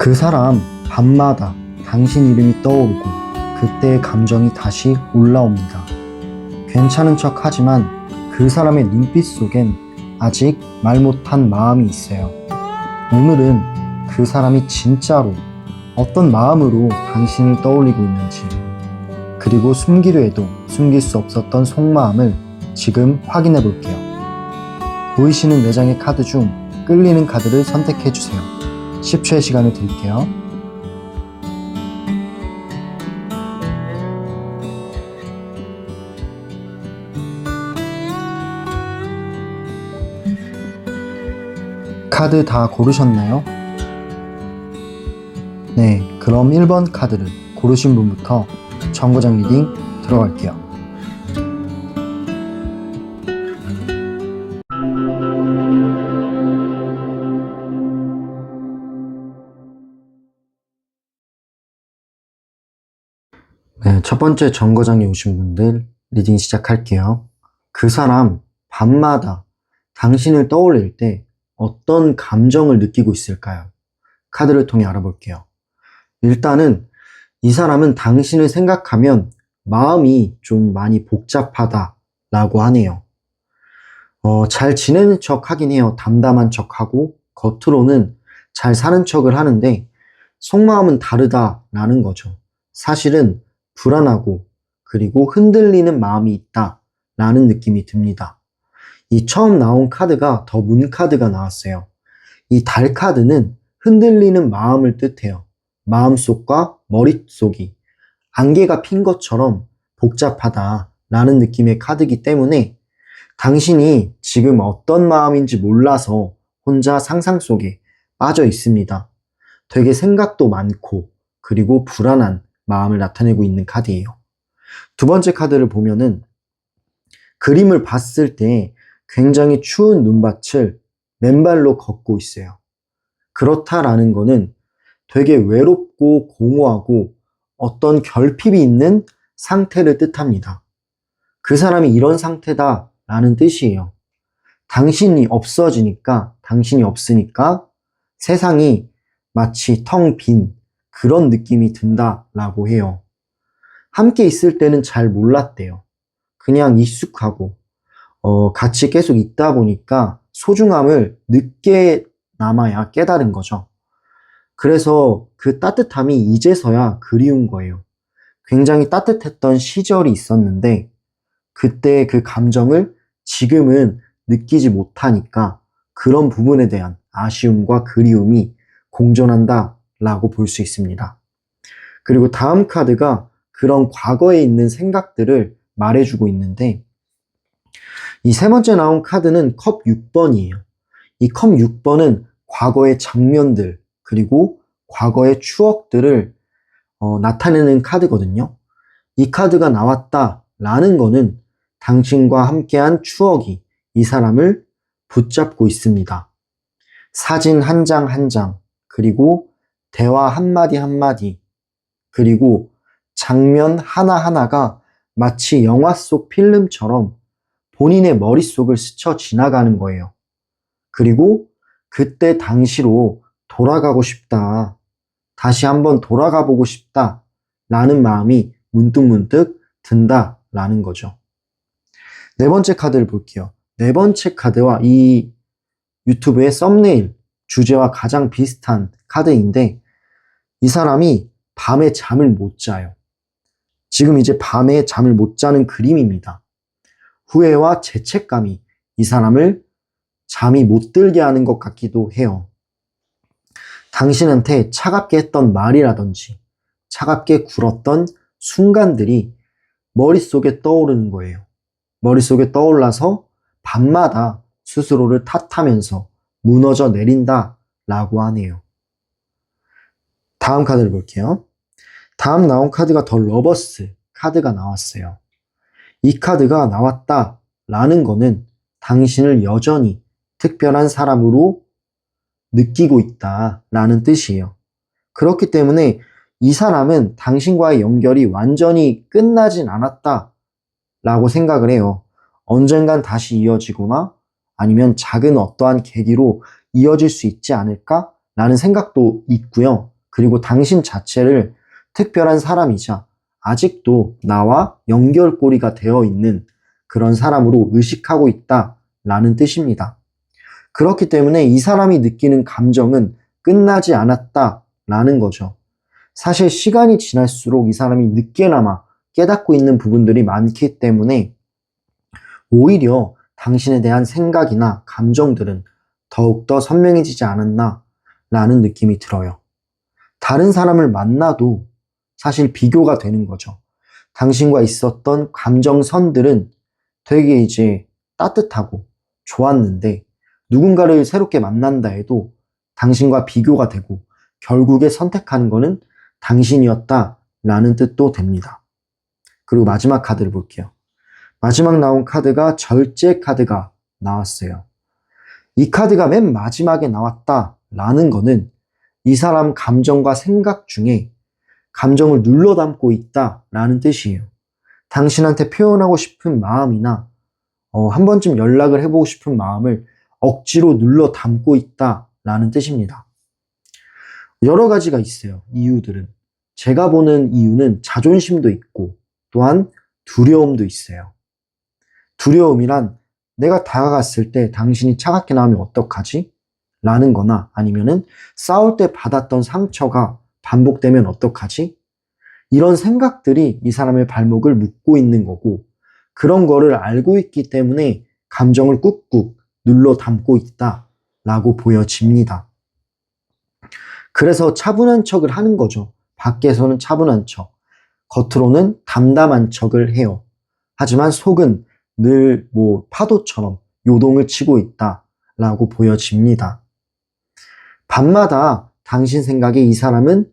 그 사람 밤마다 당신 이름이 떠오르고 그때의 감정이 다시 올라옵니다. 괜찮은 척 하지만 그 사람의 눈빛 속엔 아직 말 못한 마음이 있어요. 오늘은 그 사람이 진짜로 어떤 마음으로 당신을 떠올리고 있는지, 그리고 숨기려 해도 숨길 수 없었던 속마음을 지금 확인해 볼게요. 보이시는 4장의 카드 중 끌리는 카드를 선택해 주세요. 10초의 시간을 드릴게요. 카드 다 고르셨나요? 네, 그럼 1번 카드를 고르신 분부터 정거장 리딩 들어갈게요. 네, 첫 번째 정거장에 오신 분들 리딩 시작할게요. 그 사람 밤마다 당신을 떠올릴 때 어떤 감정을 느끼고 있을까요? 카드를 통해 알아볼게요. 일단은 이 사람은 당신을 생각하면 마음이 좀 많이 복잡하다라고 하네요. 잘 지내는 척 하긴 해요. 담담한 척 하고 겉으로는 잘 사는 척을 하는데 속마음은 다르다라는 거죠. 사실은 불안하고 그리고 흔들리는 마음이 있다라는 느낌이 듭니다. 이 처음 나온 카드가 더 문 카드가 나왔어요. 이 달 카드는 흔들리는 마음을 뜻해요. 마음속과 머릿속이 안개가 핀 것처럼 복잡하다라는 느낌의 카드이기 때문에 당신이 지금 어떤 마음인지 몰라서 혼자 상상 속에 빠져 있습니다. 되게 생각도 많고 그리고 불안한 마음을 나타내고 있는 카드예요. 두 번째 카드를 보면은 그림을 봤을 때 굉장히 추운 눈밭을 맨발로 걷고 있어요. 그렇다라는 거는 되게 외롭고 공허하고 어떤 결핍이 있는 상태를 뜻합니다. 그 사람이 이런 상태다라는 뜻이에요. 당신이 없어지니까, 당신이 없으니까 세상이 마치 텅 빈 그런 느낌이 든다라고 해요. 함께 있을 때는 잘 몰랐대요. 그냥 익숙하고 같이 계속 있다 보니까 소중함을 늦게 남아야 깨달은 거죠. 그래서 그 따뜻함이 이제서야 그리운 거예요. 굉장히 따뜻했던 시절이 있었는데 그때 그 감정을 지금은 느끼지 못하니까 그런 부분에 대한 아쉬움과 그리움이 공존한다라고 볼 수 있습니다. 그리고 다음 카드가 그런 과거에 있는 생각들을 말해주고 있는데 이 세 번째 나온 카드는 컵 6번이에요. 이 컵 6번은 과거의 장면들 그리고 과거의 추억들을 나타내는 카드거든요. 이 카드가 나왔다라는 거는 당신과 함께한 추억이 이 사람을 붙잡고 있습니다. 사진 한 장 한 장, 그리고 대화 한마디 한마디, 그리고 장면 하나하나가 마치 영화 속 필름처럼 본인의 머릿속을 스쳐 지나가는 거예요. 그리고 그때 당시로 돌아가고 싶다. 다시 한번 돌아가 보고 싶다. 라는 마음이 문득문득 든다라는 거죠. 네 번째 카드를 볼게요. 네 번째 카드와 이 유튜브의 썸네일 주제와 가장 비슷한 카드인데 이 사람이 밤에 잠을 못 자요. 지금 이제 밤에 잠을 못 자는 그림입니다. 후회와 죄책감이 이 사람을 잠이 못 들게 하는 것 같기도 해요. 당신한테 차갑게 했던 말이라든지 차갑게 굴었던 순간들이 머릿속에 떠오르는 거예요. 머릿속에 떠올라서 밤마다 스스로를 탓하면서 무너져 내린다라고 하네요. 다음 카드를 볼게요. 다음 나온 카드가 더 러버스 카드가 나왔어요. 이 카드가 나왔다라는 거는 당신을 여전히 특별한 사람으로 느끼고 있다라는 뜻이에요. 그렇기 때문에 이 사람은 당신과의 연결이 완전히 끝나진 않았다라고 생각을 해요. 언젠간 다시 이어지거나 아니면 작은 어떠한 계기로 이어질 수 있지 않을까라는 생각도 있고요. 그리고 당신 자체를 특별한 사람이자 아직도 나와 연결고리가 되어 있는 그런 사람으로 의식하고 있다라는 뜻입니다. 그렇기 때문에 이 사람이 느끼는 감정은 끝나지 않았다라는 거죠. 사실 시간이 지날수록 이 사람이 늦게나마 깨닫고 있는 부분들이 많기 때문에 오히려 당신에 대한 생각이나 감정들은 더욱더 선명해지지 않았나 라는 느낌이 들어요. 다른 사람을 만나도 사실 비교가 되는 거죠. 당신과 있었던 감정선들은 되게 이제 따뜻하고 좋았는데 누군가를 새롭게 만난다 해도 당신과 비교가 되고 결국에 선택하는 거는 당신이었다라는 뜻도 됩니다. 그리고 마지막 카드를 볼게요. 마지막 나온 카드가 절제 카드가 나왔어요. 이 카드가 맨 마지막에 나왔다라는 거는 이 사람 감정과 생각 중에 감정을 눌러 담고 있다라는 뜻이에요. 당신한테 표현하고 싶은 마음이나 한 번쯤 연락을 해보고 싶은 마음을 억지로 눌러 담고 있다라는 뜻입니다. 여러 가지가 있어요. 이유들은. 제가 보는 이유는 자존심도 있고 또한 두려움도 있어요. 두려움이란 내가 다가갔을 때 당신이 차갑게 나오면 어떡하지? 라는 거나 아니면은 싸울 때 받았던 상처가 반복되면 어떡하지? 이런 생각들이 이 사람의 발목을 묶고 있는 거고 그런 거를 알고 있기 때문에 감정을 꾹꾹 눌러 담고 있다라고 보여집니다. 그래서 차분한 척을 하는 거죠. 밖에서는 차분한 척, 겉으로는 담담한 척을 해요. 하지만 속은 늘 파도처럼 요동을 치고 있다라고 보여집니다. 밤마다 당신 생각에 이 사람은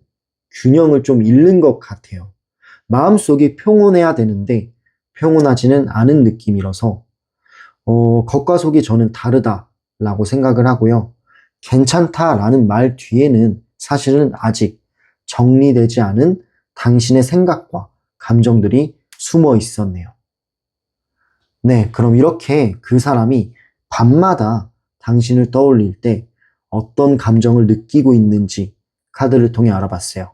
균형을 좀 잃는 것 같아요. 마음속이 평온해야 되는데 평온하지는 않은 느낌이라서 겉과 속이 저는 다르다라고 생각을 하고요. 괜찮다라는 말 뒤에는 사실은 아직 정리되지 않은 당신의 생각과 감정들이 숨어 있었네요. 네, 그럼 이렇게 그 사람이 밤마다 당신을 떠올릴 때 어떤 감정을 느끼고 있는지 카드를 통해 알아봤어요.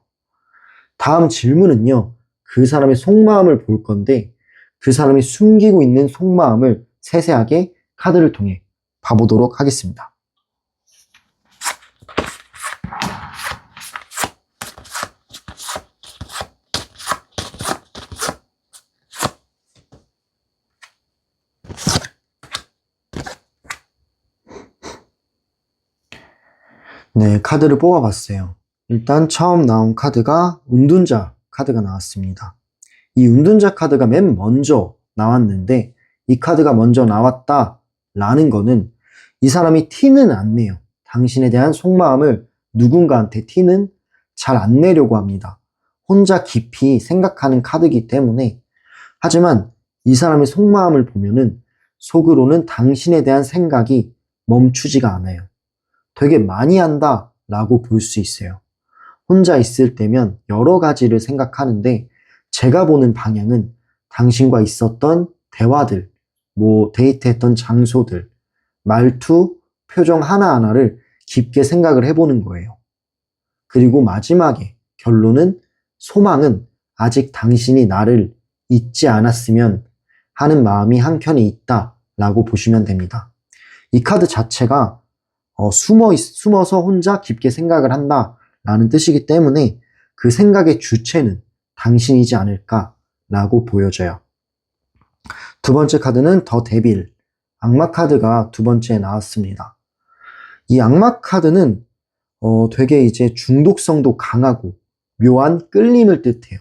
다음 질문은요, 그 사람의 속마음을 볼 건데 그 사람이 숨기고 있는 속마음을 세세하게 카드를 통해 봐보도록 하겠습니다. 네, 카드를 뽑아봤어요. 일단 처음 나온 카드가 운둔자 카드가 나왔습니다. 이 운둔자 카드가 맨 먼저 나왔는데 이 카드가 먼저 나왔다라는 거는 이 사람이 티는 안 내요. 당신에 대한 속마음을 누군가한테 티는 잘 안 내려고 합니다. 혼자 깊이 생각하는 카드이기 때문에 하지만 이 사람의 속마음을 보면은 속으로는 당신에 대한 생각이 멈추지가 않아요. 되게 많이 한다라고 볼 수 있어요. 혼자 있을 때면 여러 가지를 생각하는데 제가 보는 방향은 당신과 있었던 대화들, 데이트했던 장소들, 말투, 표정 하나하나를 깊게 생각을 해보는 거예요. 그리고 마지막에 결론은 소망은 아직 당신이 나를 잊지 않았으면 하는 마음이 한켠에 있다라고 보시면 됩니다. 이 카드 자체가 숨어서 혼자 깊게 생각을 한다라는 뜻이기 때문에 그 생각의 주체는 당신이지 않을까라고 보여져요. 두 번째 카드는 더 데빌, 악마 카드가 두 번째에 나왔습니다. 이 악마 카드는 되게 이제 중독성도 강하고 묘한 끌림을 뜻해요.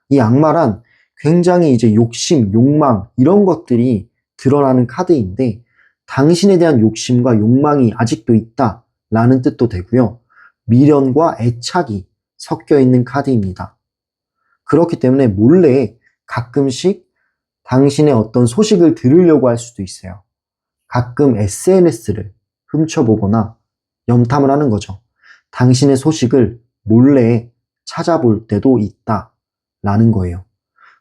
이 악마란 굉장히 이제 욕심, 욕망 이런 것들이 드러나는 카드인데 당신에 대한 욕심과 욕망이 아직도 있다라는 뜻도 되고요. 미련과 애착이 섞여 있는 카드입니다. 그렇기 때문에 몰래 가끔씩 당신의 어떤 소식을 들으려고 할 수도 있어요. 가끔 SNS를 훔쳐보거나 염탐을 하는 거죠. 당신의 소식을 몰래 찾아볼 때도 있다라는 거예요.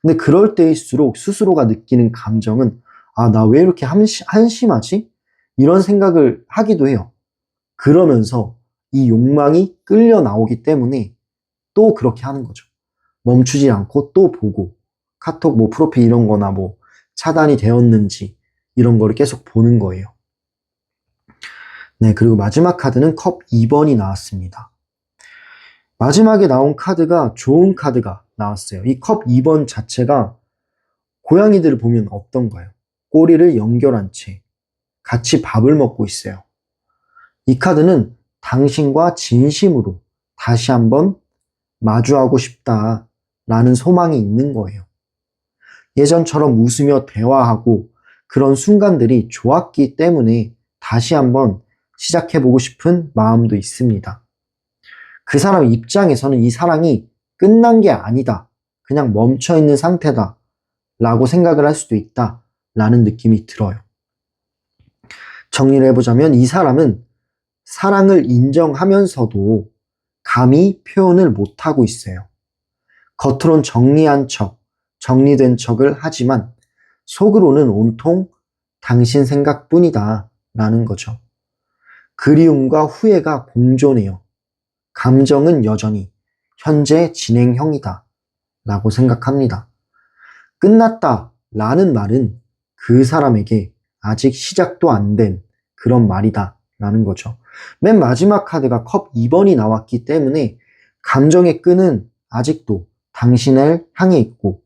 근데 그럴 때일수록 스스로가 느끼는 감정은 나 왜 이렇게 한심하지? 이런 생각을 하기도 해요. 그러면서 이 욕망이 끌려 나오기 때문에 또 그렇게 하는 거죠. 멈추지 않고 또 보고 카톡 뭐 프로필 이런 거나 뭐 차단이 되었는지 이런 거를 계속 보는 거예요. 네, 그리고 마지막 카드는 컵 2번이 나왔습니다. 마지막에 나온 카드가 좋은 카드가 나왔어요. 이 컵 2번 자체가 고양이들을 보면 어떤가요? 꼬리를 연결한 채 같이 밥을 먹고 있어요. 이 카드는 당신과 진심으로 다시 한번 마주하고 싶다라는 소망이 있는 거예요. 예전처럼 웃으며 대화하고 그런 순간들이 좋았기 때문에 다시 한번 시작해보고 싶은 마음도 있습니다. 그 사람 입장에서는 이 사랑이 끝난 게 아니다. 그냥 멈춰있는 상태다. 라고 생각을 할 수도 있다. 라는 느낌이 들어요. 정리를 해보자면 이 사람은 사랑을 인정하면서도 감히 표현을 못하고 있어요. 겉으론 정리한 척, 정리된 척을 하지만 속으로는 온통 당신 생각뿐이다. 라는 거죠. 그리움과 후회가 공존해요. 감정은 여전히 현재 진행형이다. 라고 생각합니다. 끝났다. 라는 말은 그 사람에게 아직 시작도 안 된 그런 말이다. 라는 거죠. 맨 마지막 카드가 컵 2번이 나왔기 때문에 감정의 끈은 아직도 당신을 향해 있고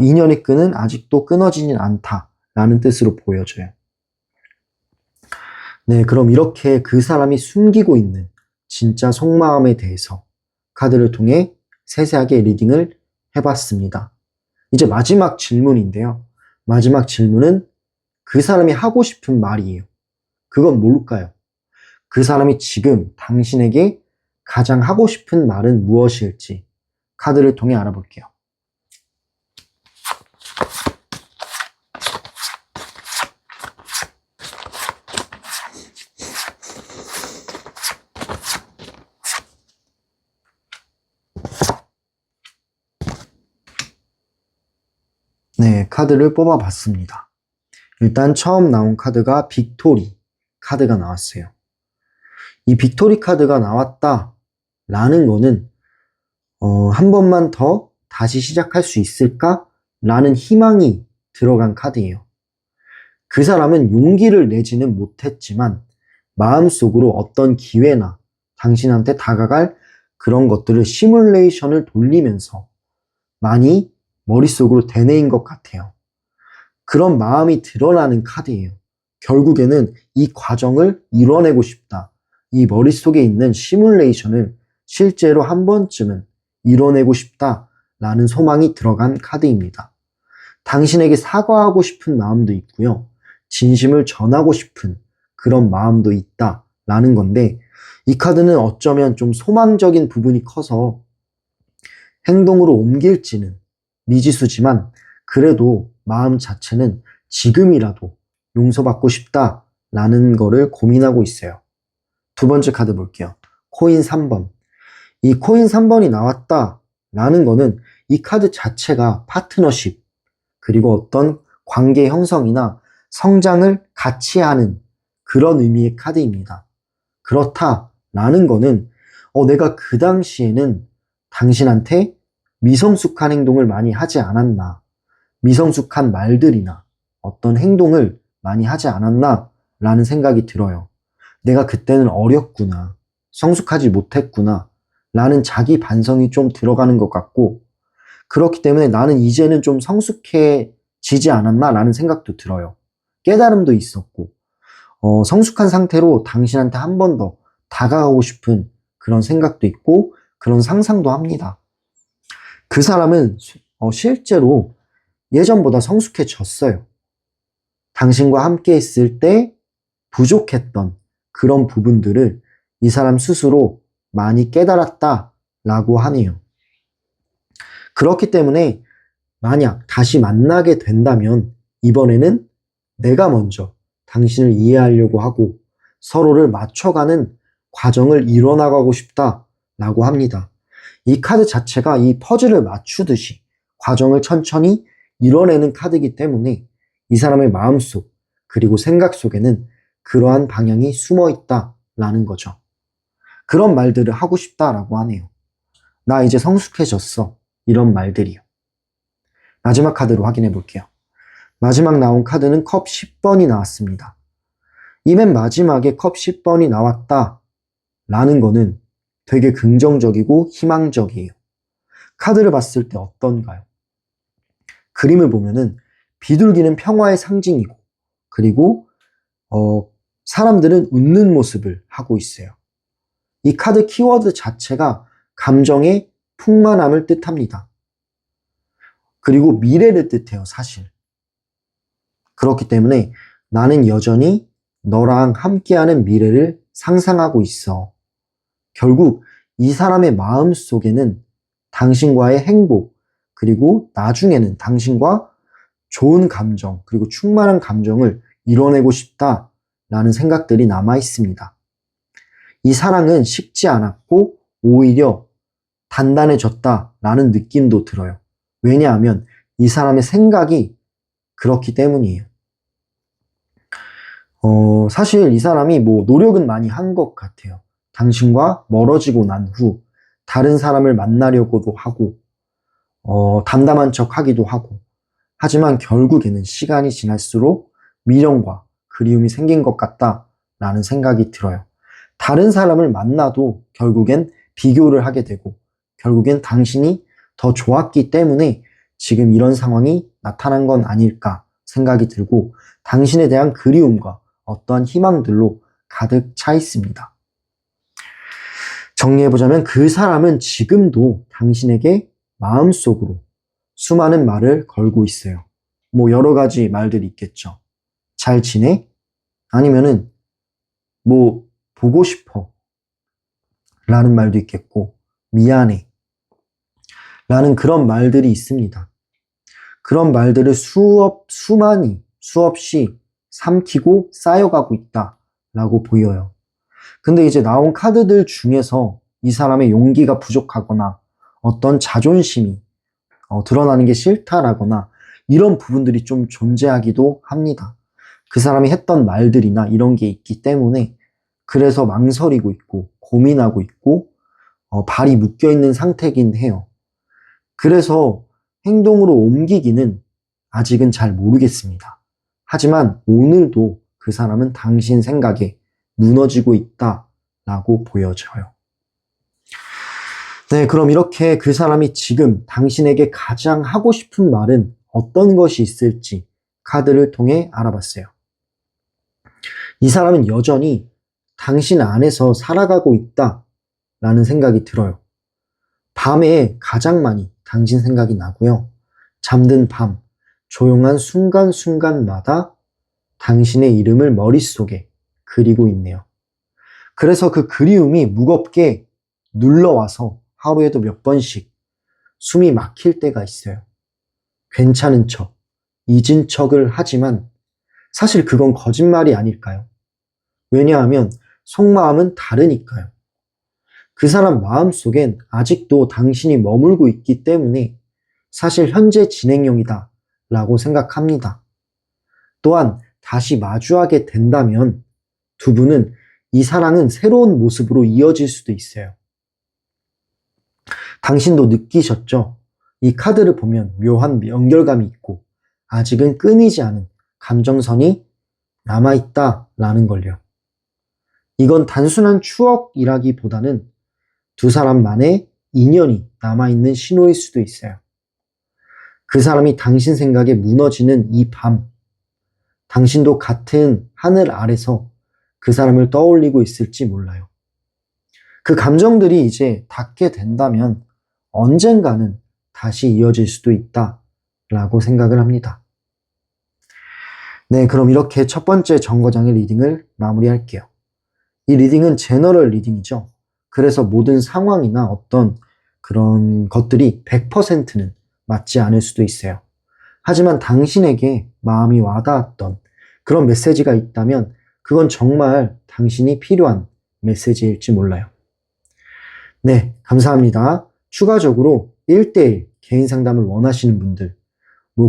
인연의 끈은 아직도 끊어지진 않다라는 뜻으로 보여져요. 네, 그럼 이렇게 그 사람이 숨기고 있는 진짜 속마음에 대해서 카드를 통해 세세하게 리딩을 해봤습니다. 이제 마지막 질문인데요. 마지막 질문은 그 사람이 하고 싶은 말이에요. 그건 뭘까요? 그 사람이 지금 당신에게 가장 하고 싶은 말은 무엇일지 카드를 통해 알아볼게요. 네, 카드를 뽑아봤습니다. 일단 처음 나온 카드가 빅토리 카드가 나왔어요. 이 빅토리 카드가 나왔다라는 거는 한 번만 더 다시 시작할 수 있을까? 라는 희망이 들어간 카드예요. 그 사람은 용기를 내지는 못했지만 마음속으로 어떤 기회나 당신한테 다가갈 그런 것들을 시뮬레이션을 돌리면서 많이 머릿속으로 되뇌인 것 같아요. 그런 마음이 드러나는 카드예요. 결국에는 이 과정을 이뤄내고 싶다. 이 머릿속에 있는 시뮬레이션을 실제로 한 번쯤은 이뤄내고 싶다라는 소망이 들어간 카드입니다. 당신에게 사과하고 싶은 마음도 있고요. 진심을 전하고 싶은 그런 마음도 있다라는 건데 이 카드는 어쩌면 좀 소망적인 부분이 커서 행동으로 옮길지는 미지수지만 그래도 마음 자체는 지금이라도 용서받고 싶다라는 거를 고민하고 있어요. 두 번째 카드 볼게요. 코인 3번. 이 코인 3번이 나왔다라는 거는 이 카드 자체가 파트너십 그리고 어떤 관계 형성이나 성장을 같이 하는 그런 의미의 카드입니다. 그렇다라는 거는 내가 그 당시에는 당신한테 미성숙한 행동을 많이 하지 않았나, 미성숙한 말들이나 어떤 행동을 많이 하지 않았나 라는 생각이 들어요. 내가 그때는 어렸구나, 성숙하지 못했구나 라는 자기 반성이 좀 들어가는 것 같고 그렇기 때문에 나는 이제는 좀 성숙해지지 않았나 라는 생각도 들어요. 깨달음도 있었고 성숙한 상태로 당신한테 한 번 더 다가가고 싶은 그런 생각도 있고 그런 상상도 합니다. 그 사람은 실제로 예전보다 성숙해졌어요. 당신과 함께 있을 때 부족했던 그런 부분들을 이 사람 스스로 많이 깨달았다라고 하네요. 그렇기 때문에 만약 다시 만나게 된다면 이번에는 내가 먼저 당신을 이해하려고 하고 서로를 맞춰가는 과정을 이뤄나가고 싶다라고 합니다. 이 카드 자체가 이 퍼즐을 맞추듯이 과정을 천천히 이뤄내는 카드이기 때문에 이 사람의 마음속 그리고 생각 속에는 그러한 방향이 숨어 있다라는 거죠. 그런 말들을 하고 싶다라고 하네요. 나 이제 성숙해졌어. 이런 말들이요. 마지막 카드로 확인해 볼게요. 마지막 나온 카드는 컵 10번이 나왔습니다. 이 맨 마지막에 컵 10번이 나왔다 라는 거는 되게 긍정적이고 희망적이에요. 카드를 봤을 때 어떤가요? 그림을 보면은 비둘기는 평화의 상징이고, 그리고 사람들은 웃는 모습을 하고 있어요. 이 카드 키워드 자체가 감정의 풍만함을 뜻합니다. 그리고 미래를 뜻해요, 사실. 그렇기 때문에 나는 여전히 너랑 함께하는 미래를 상상하고 있어. 결국 이 사람의 마음 속에는 당신과의 행복, 그리고 나중에는 당신과 좋은 감정, 그리고 충만한 감정을 이뤄내고 싶다라는 생각들이 남아 있습니다. 이 사랑은 식지 않았고 오히려 단단해졌다라는 느낌도 들어요. 왜냐하면 이 사람의 생각이 그렇기 때문이에요. 사실 이 사람이 노력은 많이 한 것 같아요. 당신과 멀어지고 난 후 다른 사람을 만나려고도 하고, 담담한 척 하기도 하고, 하지만 결국에는 시간이 지날수록 미련과 그리움이 생긴 것 같다라는 생각이 들어요. 다른 사람을 만나도 결국엔 비교를 하게 되고, 결국엔 당신이 더 좋았기 때문에 지금 이런 상황이 나타난 건 아닐까 생각이 들고, 당신에 대한 그리움과 어떠한 희망들로 가득 차 있습니다. 정리해보자면 그 사람은 지금도 당신에게 마음속으로 수많은 말을 걸고 있어요. 여러 가지 말들이 있겠죠. 잘 지내? 아니면은 보고 싶어 라는 말도 있겠고, 미안해 라는 그런 말들이 있습니다. 그런 말들을 수없이 삼키고 쌓여가고 있다라고 보여요. 근데 이제 나온 카드들 중에서 이 사람의 용기가 부족하거나 어떤 자존심이 드러나는 게 싫다라거나 이런 부분들이 좀 존재하기도 합니다. 그 사람이 했던 말들이나 이런 게 있기 때문에 그래서 망설이고 있고 고민하고 있고 발이 묶여있는 상태긴 해요. 그래서 행동으로 옮기기는 아직은 잘 모르겠습니다. 하지만 오늘도 그 사람은 당신 생각에 무너지고 있다라고 보여져요. 네, 그럼 이렇게 그 사람이 지금 당신에게 가장 하고 싶은 말은 어떤 것이 있을지 카드를 통해 알아봤어요. 이 사람은 여전히 당신 안에서 살아가고 있다라는 생각이 들어요. 밤에 가장 많이 당신 생각이 나고요. 잠든 밤, 조용한 순간순간마다 당신의 이름을 머릿속에 그리고 있네요. 그래서 그 그리움이 무겁게 눌러와서 하루에도 몇 번씩 숨이 막힐 때가 있어요. 괜찮은 척, 잊은 척을 하지만 사실 그건 거짓말이 아닐까요? 왜냐하면 속마음은 다르니까요. 그 사람 마음속엔 아직도 당신이 머물고 있기 때문에 사실 현재 진행형이다 라고 생각합니다. 또한 다시 마주하게 된다면 두 분은 이 사랑은 새로운 모습으로 이어질 수도 있어요. 당신도 느끼셨죠? 이 카드를 보면 묘한 연결감이 있고 아직은 끊이지 않은 감정선이 남아있다라는 걸요. 이건 단순한 추억이라기보다는 두 사람만의 인연이 남아있는 신호일 수도 있어요. 그 사람이 당신 생각에 무너지는 이 밤, 당신도 같은 하늘 아래서 그 사람을 떠올리고 있을지 몰라요. 그 감정들이 이제 닿게 된다면 언젠가는 다시 이어질 수도 있다라고 생각을 합니다. 네, 그럼 이렇게 첫 번째 정거장의 리딩을 마무리할게요. 이 리딩은 제너럴 리딩이죠. 그래서 모든 상황이나 어떤 그런 것들이 100%는 맞지 않을 수도 있어요. 하지만 당신에게 마음이 와닿았던 그런 메시지가 있다면 그건 정말 당신이 필요한 메시지일지 몰라요. 네, 감사합니다. 추가적으로 1대1 개인 상담을 원하시는 분들,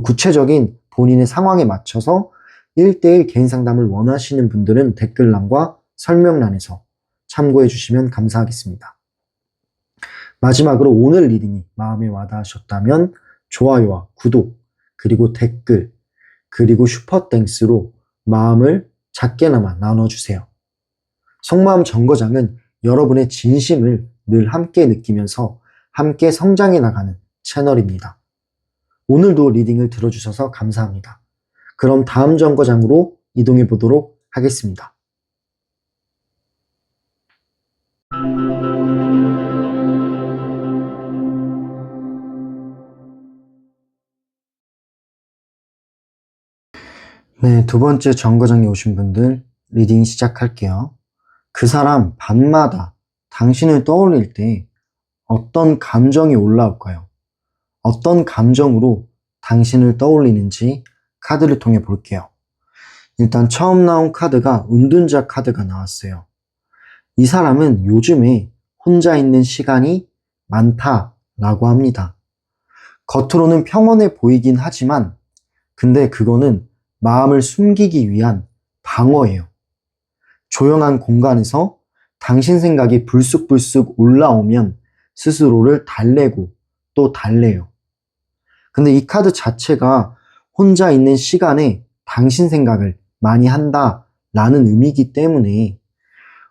구체적인 본인의 상황에 맞춰서 1대1 개인 상담을 원하시는 분들은 댓글란과 설명란에서 참고해 주시면 감사하겠습니다. 마지막으로 오늘 리딩이 마음에 와닿으셨다면 좋아요와 구독, 그리고 댓글, 그리고 슈퍼땡스로 마음을 작게나마 나눠주세요. 속마음 정거장은 여러분의 진심을 늘 함께 느끼면서 함께 성장해 나가는 채널입니다. 오늘도 리딩을 들어주셔서 감사합니다. 그럼 다음 정거장으로 이동해 보도록 하겠습니다. 네, 두 번째 정거장에 오신 분들 리딩 시작할게요. 그 사람 밤마다 당신을 떠올릴 때 어떤 감정이 올라올까요? 어떤 감정으로 당신을 떠올리는지 카드를 통해 볼게요. 일단 처음 나온 카드가 은둔자 카드가 나왔어요. 이 사람은 요즘에 혼자 있는 시간이 많다라고 합니다. 겉으로는 평온해 보이긴 하지만 근데 그거는 마음을 숨기기 위한 방어예요. 조용한 공간에서 당신 생각이 불쑥불쑥 올라오면 스스로를 달래고 또 달래요. 근데 이 카드 자체가 혼자 있는 시간에 당신 생각을 많이 한다라는 의미이기 때문에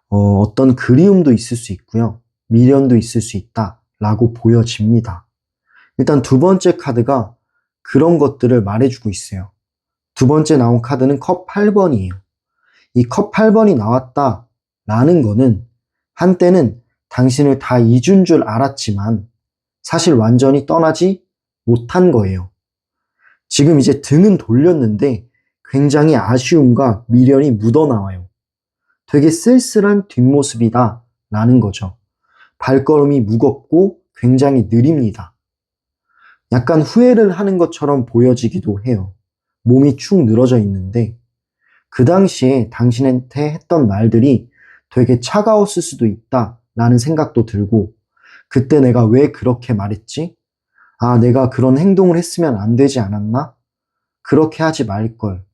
어떤 그리움도 있을 수 있고요. 미련도 있을 수 있다라고 보여집니다. 일단 두 번째 카드가 그런 것들을 말해주고 있어요. 두 번째 나온 카드는 컵 8번이에요. 이 컵 8번이 나왔다라는 거는 한때는 당신을 다 잊은 줄 알았지만 사실 완전히 떠나지 못한 거예요. 지금 이제 등은 돌렸는데 굉장히 아쉬움과 미련이 묻어나와요. 되게 쓸쓸한 뒷모습이다 라는 거죠. 발걸음이 무겁고 굉장히 느립니다. 약간 후회를 하는 것처럼 보여지기도 해요. 몸이 축 늘어져 있는데 그 당시에 당신한테 했던 말들이 되게 차가웠을 수도 있다라는 생각도 들고 그때 내가 왜 그렇게 말했지? 아, 내가 그런 행동을 했으면 안 되지 않았나? 그렇게 하지 말걸.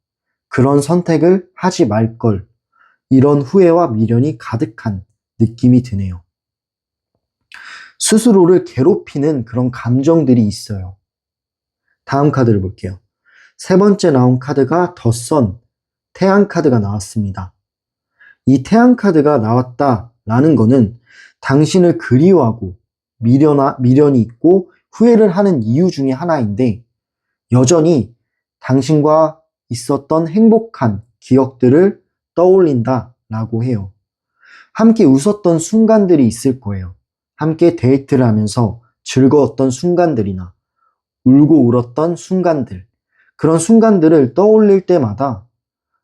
그런 선택을 하지 말걸. 이런 후회와 미련이 가득한 느낌이 드네요. 스스로를 괴롭히는 그런 감정들이 있어요. 다음 카드를 볼게요. 세 번째 나온 카드가 더 선, 태양 카드가 나왔습니다. 이 태양 카드가 나왔다라는 거는 당신을 그리워하고 미련이 있고 후회를 하는 이유 중에 하나인데 여전히 당신과 있었던 행복한 기억들을 떠올린다라고 해요. 함께 웃었던 순간들이 있을 거예요. 함께 데이트를 하면서 즐거웠던 순간들이나 울고 울었던 순간들, 그런 순간들을 떠올릴 때마다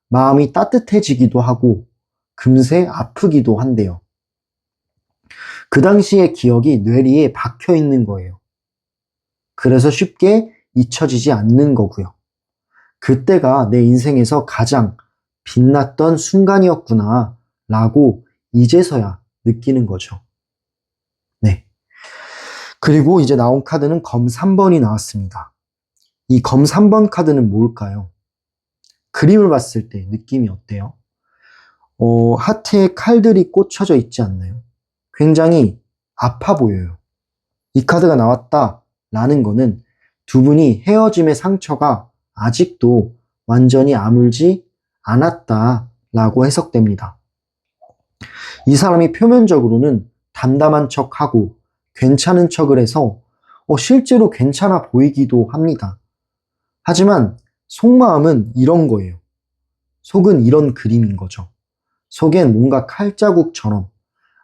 마음이 따뜻해지기도 하고 금세 아프기도 한대요. 그 당시의 기억이 뇌리에 박혀 있는 거예요. 그래서 쉽게 잊혀지지 않는 거고요. 그때가 내 인생에서 가장 빛났던 순간이었구나 라고 이제서야 느끼는 거죠. 네. 그리고 이제 나온 카드는 검 3번이 나왔습니다. 이 검 3번 카드는 뭘까요? 그림을 봤을 때 느낌이 어때요? 하트에 칼들이 꽂혀져 있지 않나요? 굉장히 아파 보여요. 이 카드가 나왔다라는 거는 두 분이 헤어짐의 상처가 아직도 완전히 아물지 않았다라고 해석됩니다. 이 사람이 표면적으로는 담담한 척하고 괜찮은 척을 해서 실제로 괜찮아 보이기도 합니다. 하지만 속마음은 이런 거예요. 속은 이런 그림인 거죠. 속엔 뭔가 칼자국처럼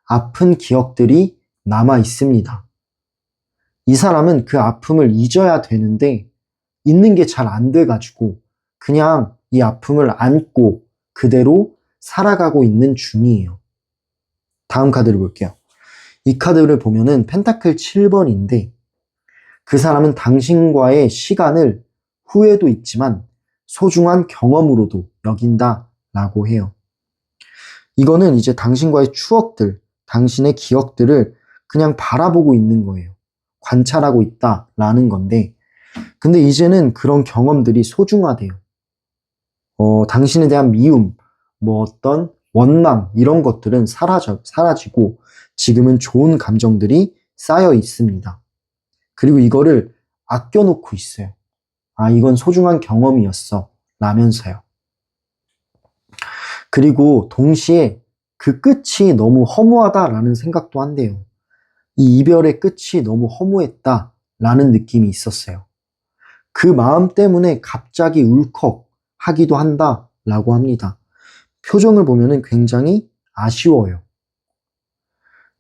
아픈 기억들이 남아 있습니다. 이 사람은 그 아픔을 잊어야 되는데 잊는 게 잘 안 돼가지고 그냥 이 아픔을 안고 그대로 살아가고 있는 중이에요. 다음 카드를 볼게요. 이 카드를 보면은 펜타클 7번인데 그 사람은 당신과의 시간을 후회도 있지만 소중한 경험으로도 여긴다라고 해요. 이거는 이제 당신과의 추억들, 당신의 기억들을 그냥 바라보고 있는 거예요. 관찰하고 있다라는 건데 근데 이제는 그런 경험들이 소중하대요. 당신에 대한 미움, 어떤 원망, 이런 것들은 사라지고 지금은 좋은 감정들이 쌓여 있습니다. 그리고 이거를 아껴놓고 있어요. 아, 이건 소중한 경험이었어. 라면서요. 그리고 동시에 그 끝이 너무 허무하다라는 생각도 한대요. 이 이별의 끝이 너무 허무했다라는 느낌이 있었어요. 그 마음 때문에 갑자기 울컥 하기도 한다라고 합니다. 표정을 보면은 굉장히 아쉬워요.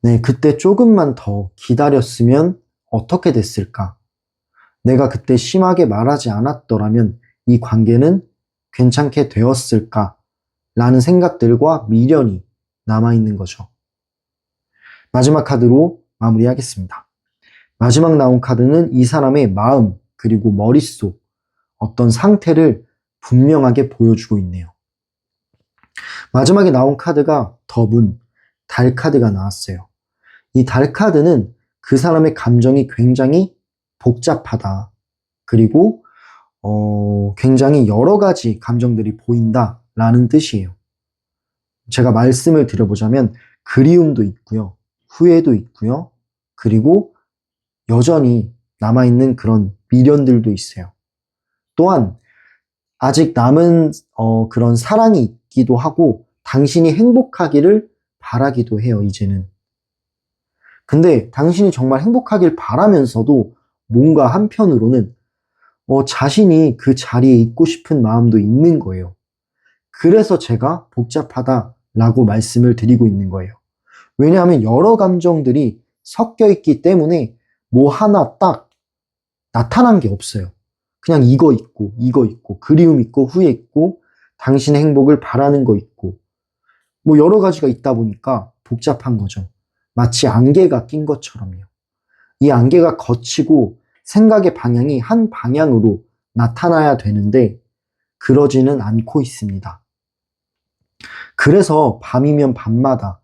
네, 그때 조금만 더 기다렸으면 어떻게 됐을까? 내가 그때 심하게 말하지 않았더라면 이 관계는 괜찮게 되었을까? 라는 생각들과 미련이 남아있는 거죠. 마지막 카드로 마무리하겠습니다. 마지막 나온 카드는 이 사람의 마음 그리고 머릿속 어떤 상태를 분명하게 보여주고 있네요. 마지막에 나온 카드가 더문, 달 카드가 나왔어요. 이 달 카드는 그 사람의 감정이 굉장히 복잡하다. 그리고 굉장히 여러 가지 감정들이 보인다라는 뜻이에요. 제가 말씀을 드려보자면 그리움도 있고요. 후회도 있고요. 그리고 여전히 남아있는 그런 미련들도 있어요. 또한 아직 남은 그런 사랑이 있기도 하고 당신이 행복하기를 바라기도 해요, 이제는. 근데 당신이 정말 행복하길 바라면서도 뭔가 한편으로는 자신이 그 자리에 있고 싶은 마음도 있는 거예요. 그래서 제가 복잡하다라고 말씀을 드리고 있는 거예요. 왜냐하면 여러 감정들이 섞여 있기 때문에 뭐 하나 딱 나타난 게 없어요. 그냥 이거 있고, 그리움 있고, 후회 있고, 당신의 행복을 바라는 거 있고, 뭐 여러 가지가 있다 보니까 복잡한 거죠. 마치 안개가 낀 것처럼요. 이 안개가 걷히고 생각의 방향이 한 방향으로 나타나야 되는데 그러지는 않고 있습니다. 그래서 밤이면 밤마다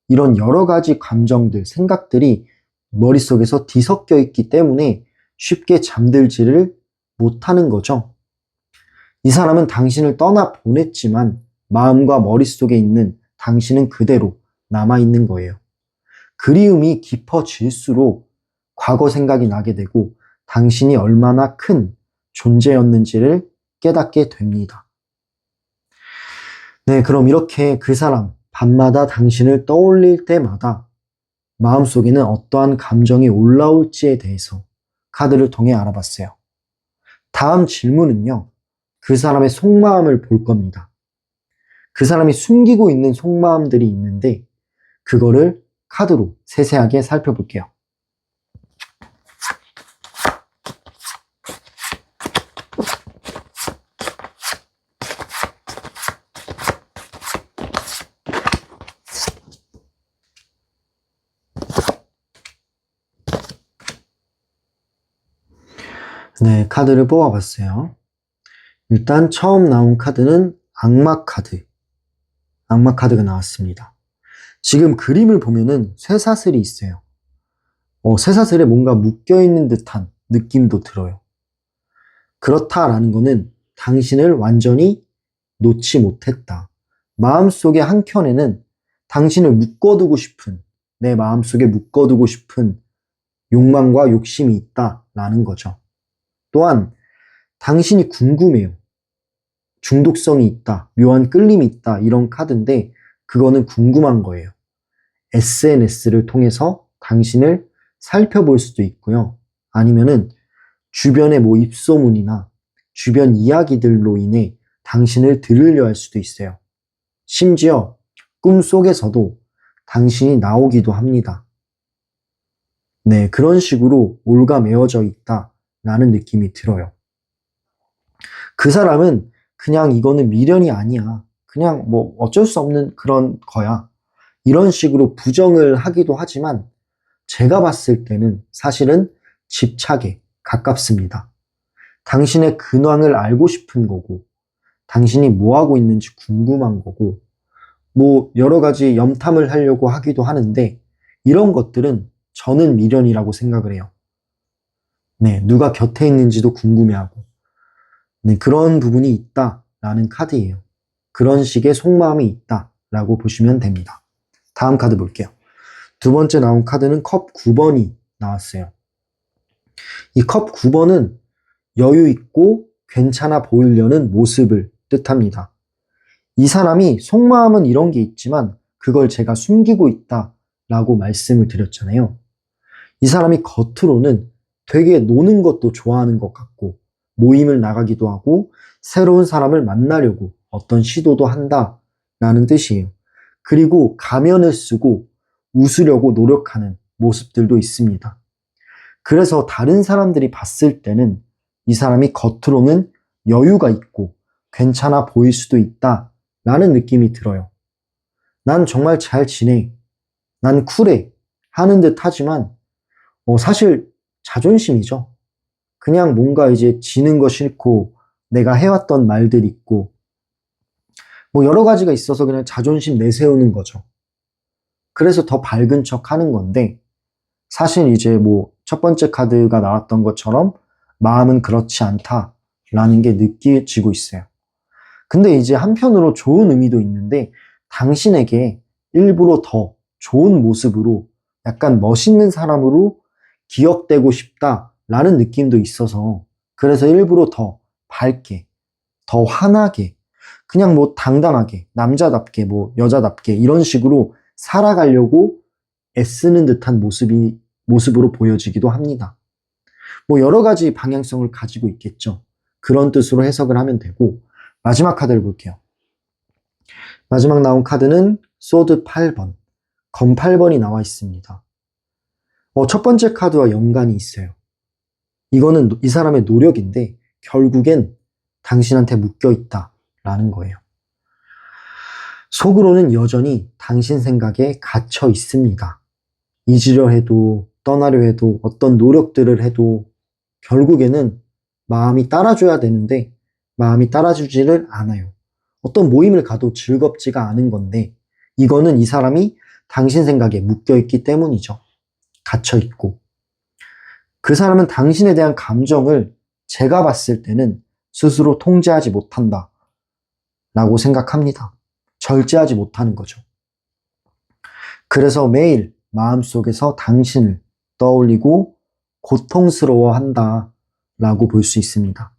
이런 여러 가지 감정들, 생각들이 머릿속에서 뒤섞여 있기 때문에 쉽게 잠들지를 못하는 거죠. 이 사람은 당신을 떠나 보냈지만 마음과 머릿속에 있는 당신은 그대로 남아있는 거예요. 그리움이 깊어질수록 과거 생각이 나게 되고 당신이 얼마나 큰 존재였는지를 깨닫게 됩니다. 네, 그럼 이렇게 그 사람, 밤마다 당신을 떠올릴 때마다 마음속에는 어떠한 감정이 올라올지에 대해서 카드를 통해 알아봤어요. 다음 질문은요, 그 사람의 속마음을 볼 겁니다. 그 사람이 숨기고 있는 속마음들이 있는데, 그거를 카드로 세세하게 살펴볼게요. 네, 카드를 뽑아봤어요. 일단 처음 나온 카드는 악마 카드. 악마 카드가 나왔습니다. 지금 그림을 보면은 쇠사슬이 있어요. 쇠사슬에 뭔가 묶여있는 듯한 느낌도 들어요. 그렇다라는 거는 당신을 완전히 놓지 못했다. 마음속의 한켠에는 당신을 묶어두고 싶은, 내 마음속에 묶어두고 싶은 욕망과 욕심이 있다라는 거죠. 또한 당신이 궁금해요. 중독성이 있다, 묘한 끌림이 있다, 이런 카드인데 그거는 궁금한 거예요. SNS를 통해서 당신을 살펴볼 수도 있고요. 아니면은 주변의 뭐 입소문이나 주변 이야기들로 인해 당신을 들으려 할 수도 있어요. 심지어 꿈속에서도 당신이 나오기도 합니다. 네, 그런 식으로 올가매어져 있다라는 느낌이 들어요. 그 사람은 그냥 이거는 미련이 아니야. 그냥 뭐 어쩔 수 없는 그런 거야. 이런 식으로 부정을 하기도 하지만 제가 봤을 때는 사실은 집착에 가깝습니다. 당신의 근황을 알고 싶은 거고, 당신이 뭐 하고 있는지 궁금한 거고, 뭐 여러 가지 염탐을 하려고 하기도 하는데 이런 것들은 저는 미련이라고 생각을 해요. 네, 누가 곁에 있는지도 궁금해하고, 네, 그런 부분이 있다라는 카드예요. 그런 식의 속마음이 라고 보시면 됩니다. 다음 카드 볼게요. 두 번째 나온 카드는 컵 9번이 나왔어요. 이 컵 9번은 여유 있고 괜찮아 보이려는 모습을 뜻합니다. 이 사람이 속마음은 이런 게 있지만 그걸 제가 숨기고 있다 라고 말씀을 드렸잖아요. 이 사람이 겉으로는 되게 노는 것도 좋아하는 것 같고 모임을 나가기도 하고 새로운 사람을 만나려고 어떤 시도도 한다 라는 뜻이에요. 그리고 가면을 쓰고 웃으려고 노력하는 모습들도 있습니다. 그래서 다른 사람들이 봤을 때는 이 사람이 겉으로는 여유가 있고 괜찮아 보일 수도 있다 라는 느낌이 들어요. 난 정말 잘 지내. 난 쿨해. 하는 듯 하지만 사실 자존심이죠. 그냥 뭔가 이제 지는 거 싫고 내가 해왔던 말들 있고 뭐 여러 가지가 있어서 그냥 자존심 내세우는 거죠. 그래서 더 밝은 척 하는 건데 사실 이제 뭐 첫 번째 카드가 나왔던 것처럼 마음은 그렇지 않다라는 게 느껴지고 있어요. 근데 이제 한편으로 좋은 의미도 있는데 당신에게 일부러 더 좋은 모습으로 약간 멋있는 사람으로 기억되고 싶다라는 느낌도 있어서 그래서 일부러 더 밝게, 더 환하게, 그냥 뭐 당당하게, 남자답게, 뭐 여자답게 이런 식으로 살아가려고 애쓰는 듯한 모습으로 보여지기도 합니다. 뭐 여러 가지 방향성을 가지고 있겠죠. 그런 뜻으로 해석을 하면 되고 마지막 카드를 볼게요. 마지막 나온 카드는 소드 8번, 검 8번이 나와 있습니다. 첫 번째 카드와 연관이 있어요. 이거는 이 사람의 노력인데 결국엔 당신한테 묶여 있다라는 거예요. 속으로는 여전히 당신 생각에 갇혀 있습니다. 잊으려 해도 떠나려 해도 어떤 노력들을 해도 결국에는 마음이 따라줘야 되는데 마음이 따라주지를 않아요. 어떤 모임을 가도 즐겁지가 않은 건데 이거는 이 사람이 당신 생각에 묶여있기 때문이죠. 갇혀있고. 그 사람은 당신에 대한 감정을 제가 봤을 때는 스스로 통제하지 못한다 라고 생각합니다. 절제하지 못하는 거죠. 그래서 매일 마음속에서 당신을 떠올리고 고통스러워한다 라고 볼 수 있습니다.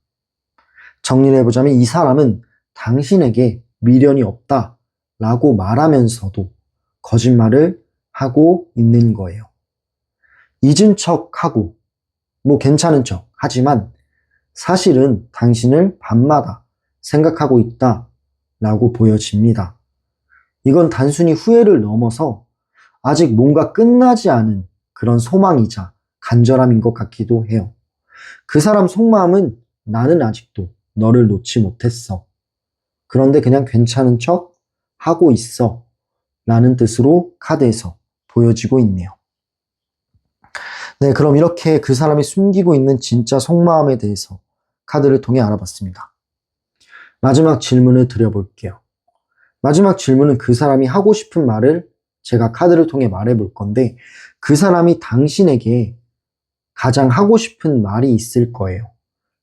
정리를 해보자면 이 사람은 당신에게 미련이 없다 라고 말하면서도 거짓말을 하고 있는 거예요. 잊은 척하고 뭐 괜찮은 척 하지만 사실은 당신을 밤마다 생각하고 있다 라고 보여집니다. 이건 단순히 후회를 넘어서 아직 뭔가 끝나지 않은 그런 소망이자 간절함인 것 같기도 해요. 그 사람 속마음은 나는 아직도 너를 놓지 못했어. 그런데 그냥 괜찮은 척 하고 있어. 라는 뜻으로 카드에서 보여지고 있네요. 네, 그럼 이렇게 그 사람이 숨기고 있는 진짜 속마음에 대해서 카드를 통해 알아봤습니다. 마지막 질문을 드려볼게요. 마지막 질문은 그 사람이 하고 싶은 말을 제가 카드를 통해 말해볼 건데 그 사람이 당신에게 가장 하고 싶은 말이 있을 거예요.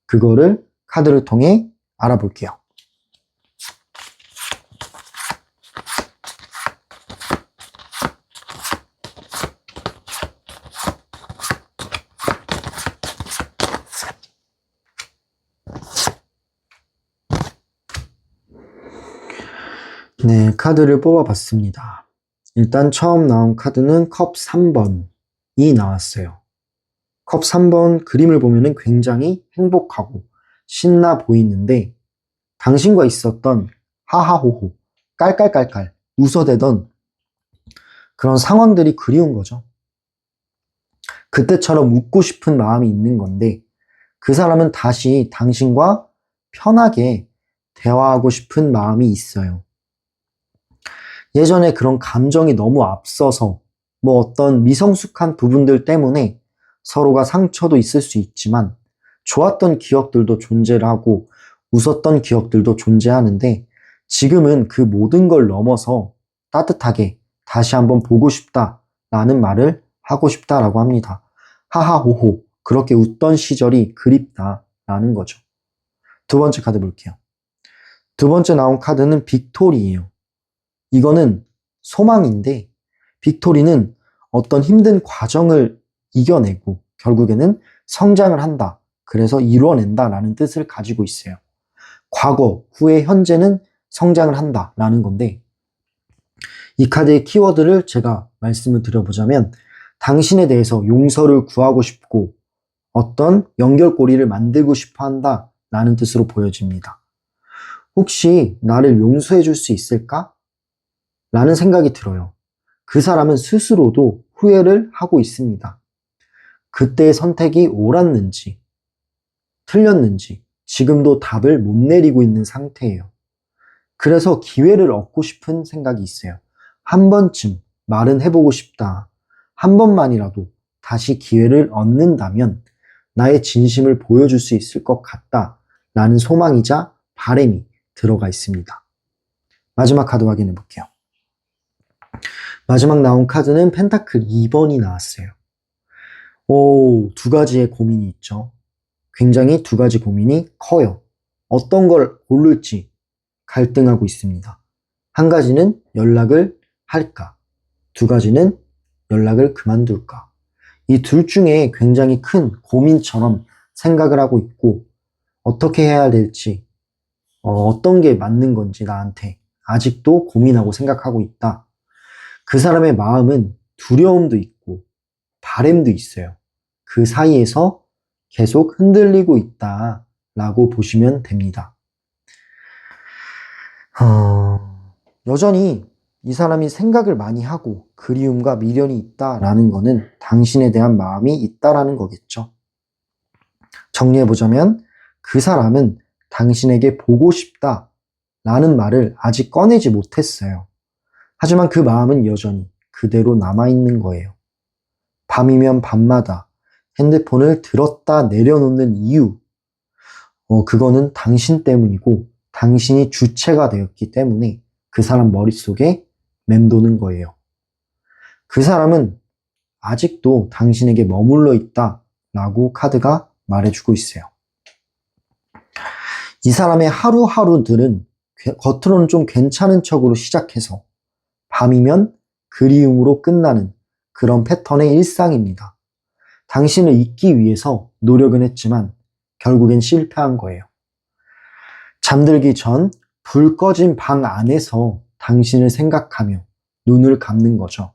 그거를 카드를 통해 알아볼게요. 네, 카드를 뽑아봤습니다. 일단 처음 나온 카드는 컵 3번이 나왔어요. 컵 3번 그림을 보면 굉장히 행복하고 신나 보이는데 당신과 있었던 하하호호, 깔깔깔깔, 웃어대던 그런 상황들이 그리운 거죠. 그때처럼 웃고 싶은 마음이 있는 건데 그 사람은 다시 당신과 편하게 대화하고 싶은 마음이 있어요. 예전에 그런 감정이 너무 앞서서 뭐 어떤 미성숙한 부분들 때문에 서로가 상처도 있을 수 있지만 좋았던 기억들도 존재를 하고 웃었던 기억들도 존재하는데 지금은 그 모든 걸 넘어서 따뜻하게 다시 한번 보고 싶다라는 말을 하고 싶다라고 합니다. 하하호호 그렇게 웃던 시절이 그립다라는 거죠. 두 번째 카드 볼게요. 두 번째 나온 카드는 빅토리예요. 이거는 소망인데 빅토리는 어떤 힘든 과정을 이겨내고 결국에는 성장을 한다. 그래서 이루어낸다라는 뜻을 가지고 있어요. 과거, 후에, 현재는 성장을 한다라는 건데 이 카드의 키워드를 제가 말씀을 드려보자면 당신에 대해서 용서를 구하고 싶고 어떤 연결고리를 만들고 싶어 한다라는 뜻으로 보여집니다. 혹시 나를 용서해 줄 수 있을까? 라는 생각이 들어요. 그 사람은 스스로도 후회를 하고 있습니다. 그때의 선택이 옳았는지, 틀렸는지 지금도 답을 못 내리고 있는 상태예요. 그래서 기회를 얻고 싶은 생각이 있어요. 한 번쯤 말은 해보고 싶다. 한 번만이라도 다시 기회를 얻는다면 나의 진심을 보여줄 수 있을 것 같다. 라는 소망이자 바람이 들어가 있습니다. 마지막 카드 확인해 볼게요. 마지막 나온 카드는 펜타클 2번이 나왔어요. 두 가지의 고민이 있죠. 굉장히 두 가지 고민이 커요. 어떤 걸 고를지 갈등하고 있습니다. 한 가지는 연락을 할까? 두 가지는 연락을 그만둘까? 이 둘 중에 굉장히 큰 고민처럼 생각을 하고 있고 어떻게 해야 될지 어떤 게 맞는 건지 나한테 아직도 고민하고 생각하고 있다. 그 사람의 마음은 두려움도 있고 바램도 있어요. 그 사이에서 계속 흔들리고 있다라고 보시면 됩니다. 여전히 이 사람이 생각을 많이 하고 그리움과 미련이 있다라는 거는 당신에 대한 마음이 있다라는 거겠죠. 정리해보자면 그 사람은 당신에게 보고 싶다라는 말을 아직 꺼내지 못했어요. 하지만 그 마음은 여전히 그대로 남아있는 거예요. 밤이면 밤마다 핸드폰을 들었다 내려놓는 이유, 그거는 당신 때문이고 당신이 주체가 되었기 때문에 그 사람 머릿속에 맴도는 거예요. 그 사람은 아직도 당신에게 머물러 있다라고 카드가 말해주고 있어요. 이 사람의 하루하루들은 겉으로는 좀 괜찮은 척으로 시작해서 밤이면 그리움으로 끝나는 그런 패턴의 일상입니다. 당신을 잊기 위해서 노력은 했지만 결국엔 실패한 거예요. 잠들기 전 불 꺼진 방 안에서 당신을 생각하며 눈을 감는 거죠.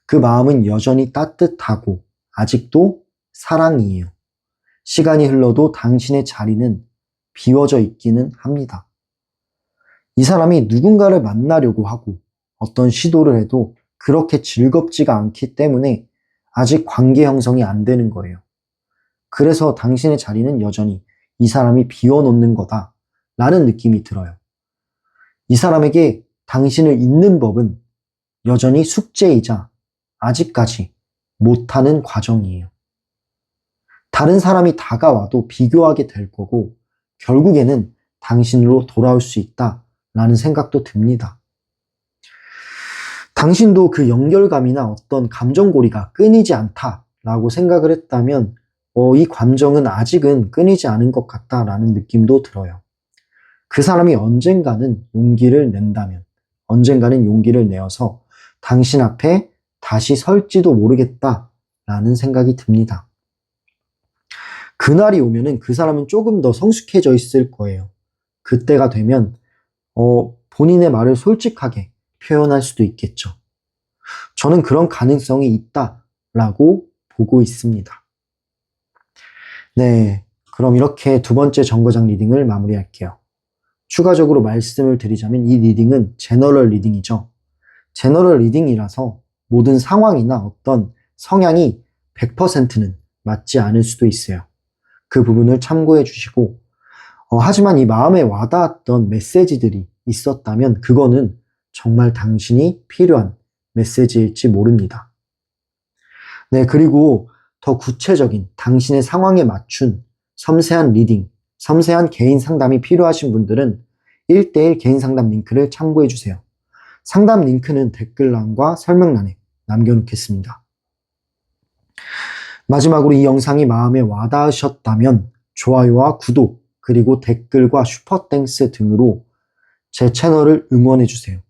그 마음은 여전히 따뜻하고 아직도 사랑이에요. 시간이 흘러도 당신의 자리는 비워져 있기는 합니다. 이 사람이 누군가를 만나려고 하고 어떤 시도를 해도 그렇게 즐겁지가 않기 때문에 아직 관계 형성이 안 되는 거예요. 그래서 당신의 자리는 여전히 이 사람이 비워놓는 거다라는 느낌이 들어요. 이 사람에게 당신을 잊는 법은 여전히 숙제이자 아직까지 못하는 과정이에요. 다른 사람이 다가와도 비교하게 될 거고 결국에는 당신으로 돌아올 수 있다라는 생각도 듭니다. 당신도 그 연결감이나 어떤 감정고리가 끊이지 않다라고 생각을 했다면 이 감정은 아직은 끊이지 않은 것 같다라는 느낌도 들어요. 그 사람이 언젠가는 용기를 낸다면 언젠가는 용기를 내어서 당신 앞에 다시 설지도 모르겠다라는 생각이 듭니다. 그날이 오면은 그 사람은 조금 더 성숙해져 있을 거예요. 그때가 되면 본인의 말을 솔직하게 표현할 수도 있겠죠. 저는 그런 가능성이 있다라고 보고 있습니다. 네, 그럼 이렇게 두 번째 정거장 리딩을 마무리할게요. 추가적으로 말씀을 드리자면 이 리딩은 제너럴 리딩이죠. 제너럴 리딩이라서 모든 상황이나 어떤 성향이 100%는 맞지 않을 수도 있어요. 그 부분을 참고해 주시고 하지만 이 마음에 와닿았던 메시지들이 있었다면 그거는 정말 당신이 필요한 메시지일지 모릅니다. 네, 그리고 더 구체적인 당신의 상황에 맞춘 섬세한 리딩, 섬세한 개인 상담이 필요하신 분들은 1:1 개인 상담 링크를 참고해 주세요. 상담 링크는 댓글란과 설명란에 남겨놓겠습니다. 마지막으로 이 영상이 마음에 와닿으셨다면 좋아요와 구독, 그리고 댓글과 슈퍼땡스 등으로 제 채널을 응원해 주세요.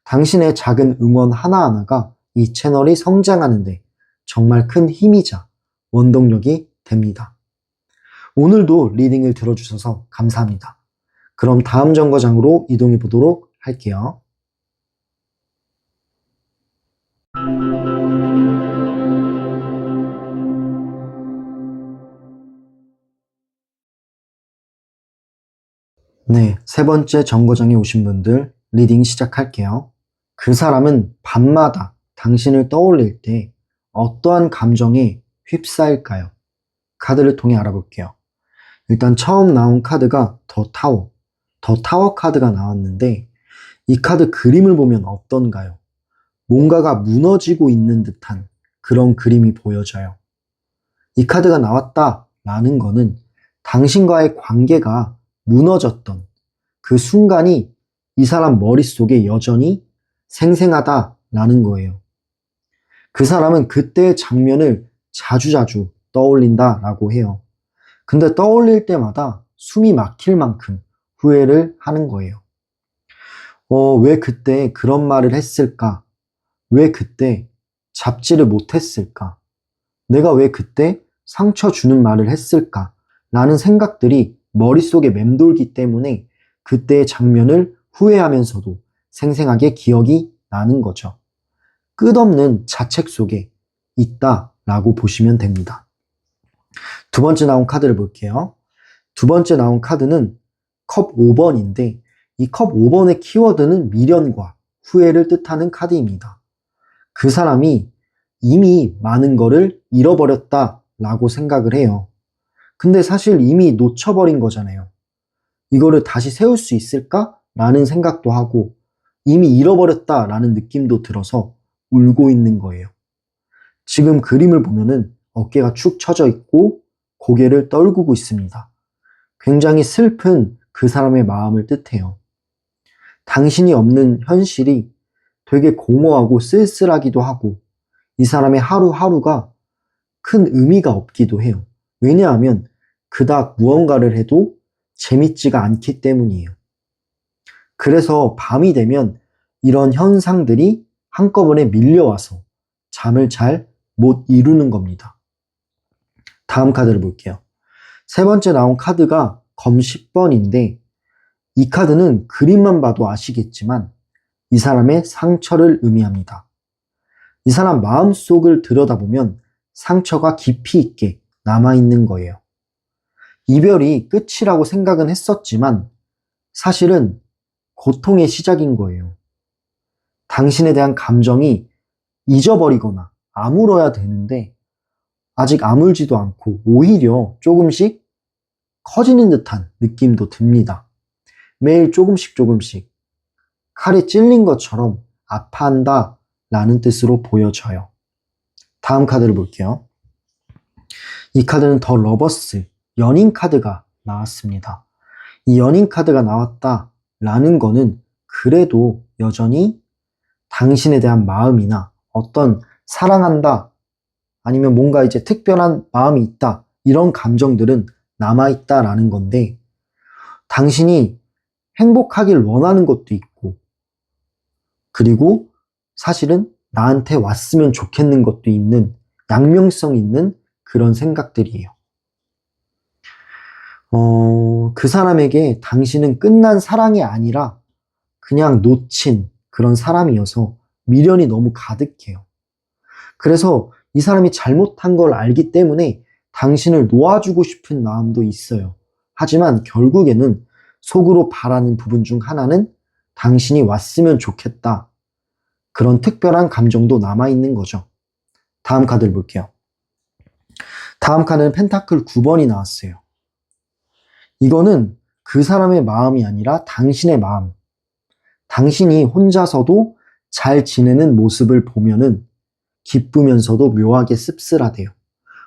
당신의 작은 응원 하나하나가 이 채널이 성장하는데 정말 큰 힘이자 원동력이 됩니다. 오늘도 리딩을 들어주셔서 감사합니다. 그럼 다음 정거장으로 이동해 보도록 할게요. 네, 세 번째 정거장에 오신 분들 리딩 시작할게요. 그 사람은 밤마다 당신을 떠올릴 때 어떠한 감정에 휩싸일까요? 카드를 통해 알아볼게요. 일단 처음 나온 카드가 더 타워 카드가 나왔는데 이 카드 그림을 보면 어떤가요? 뭔가가 무너지고 있는 듯한 그런 그림이 보여져요. 이 카드가 나왔다라는 거는 당신과의 관계가 무너졌던 그 순간이 이 사람 머릿속에 여전히 생생하다라는 거예요. 그 사람은 그때의 장면을 자주자주 떠올린다라고 해요. 근데 떠올릴 때마다 숨이 막힐 만큼 후회를 하는 거예요. 왜 그때 그런 말을 했을까? 왜 그때 잡지를 못했을까? 내가 왜 그때 상처 주는 말을 했을까? 라는 생각들이 머릿속에 맴돌기 때문에 그때의 장면을 후회하면서도 생생하게 기억이 나는 거죠. 끝없는 자책 속에 있다라고 보시면 됩니다. 두 번째 나온 카드를 볼게요. 두 번째 나온 카드는 컵 5번인데 이 컵 5번의 키워드는 미련과 후회를 뜻하는 카드입니다. 그 사람이 이미 많은 거를 잃어버렸다라고 생각을 해요. 근데 사실 이미 놓쳐버린 거잖아요. 이거를 다시 세울 수 있을까? 라는 생각도 하고 이미 잃어버렸다라는 느낌도 들어서 울고 있는 거예요. 지금 그림을 보면은 어깨가 축 처져 있고 고개를 떨구고 있습니다. 굉장히 슬픈 그 사람의 마음을 뜻해요. 당신이 없는 현실이 되게 공허하고 쓸쓸하기도 하고 이 사람의 하루하루가 큰 의미가 없기도 해요. 왜냐하면 그닥 무언가를 해도 재밌지가 않기 때문이에요. 그래서 밤이 되면 이런 현상들이 한꺼번에 밀려와서 잠을 잘 못 이루는 겁니다. 다음 카드를 볼게요. 세 번째 나온 카드가 검 10번인데 이 카드는 그림만 봐도 아시겠지만 이 사람의 상처를 의미합니다. 이 사람 마음속을 들여다보면 상처가 깊이 있게 남아있는 거예요. 이별이 끝이라고 생각은 했었지만 사실은 고통의 시작인 거예요. 당신에 대한 감정이 잊어버리거나 아물어야 되는데 아직 아물지도 않고 오히려 조금씩 커지는 듯한 느낌도 듭니다. 매일 조금씩 칼에 찔린 것처럼 아파한다 라는 뜻으로 보여져요. 다음 카드를 볼게요. 이 카드는 더 러버스, 연인 카드가 나왔습니다. 이 연인 카드가 나왔다 라는 거는 그래도 여전히 당신에 대한 마음이나 어떤 사랑한다 아니면 뭔가 이제 특별한 마음이 있다 이런 감정들은 남아있다라는 건데 당신이 행복하길 원하는 것도 있고 그리고 사실은 나한테 왔으면 좋겠는 것도 있는 양면성 있는 그런 생각들이에요. 그 사람에게 당신은 끝난 사랑이 아니라 그냥 놓친 그런 사람이어서 미련이 너무 가득해요. 그래서 이 사람이 잘못한 걸 알기 때문에 당신을 놓아주고 싶은 마음도 있어요. 하지만 결국에는 속으로 바라는 부분 중 하나는 당신이 왔으면 좋겠다. 그런 특별한 감정도 남아있는 거죠. 다음 카드를 볼게요. 다음 카드는 펜타클 9번이 나왔어요. 이거는 그 사람의 마음이 아니라 당신의 마음. 당신이 혼자서도 잘 지내는 모습을 보면은 기쁘면서도 묘하게 씁쓸하대요.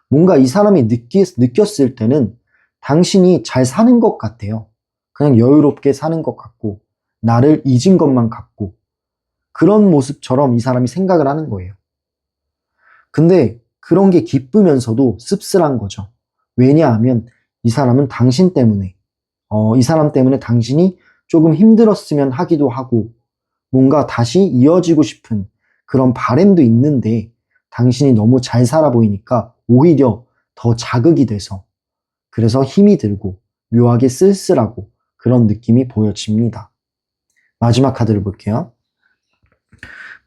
뭔가 이 사람이 느꼈을 때는 당신이 잘 사는 것 같아요. 그냥 여유롭게 사는 것 같고 나를 잊은 것만 같고 그런 모습처럼 이 사람이 생각을 하는 거예요. 근데 그런 게 기쁘면서도 씁쓸한 거죠. 왜냐하면 이 사람은 당신 때문에 이 사람 때문에 당신이 조금 힘들었으면 하기도 하고 뭔가 다시 이어지고 싶은 그런 바램도 있는데 당신이 너무 잘 살아 보이니까 오히려 더 자극이 돼서 그래서 힘이 들고 묘하게 쓸쓸하고 그런 느낌이 보여집니다. 마지막 카드를 볼게요.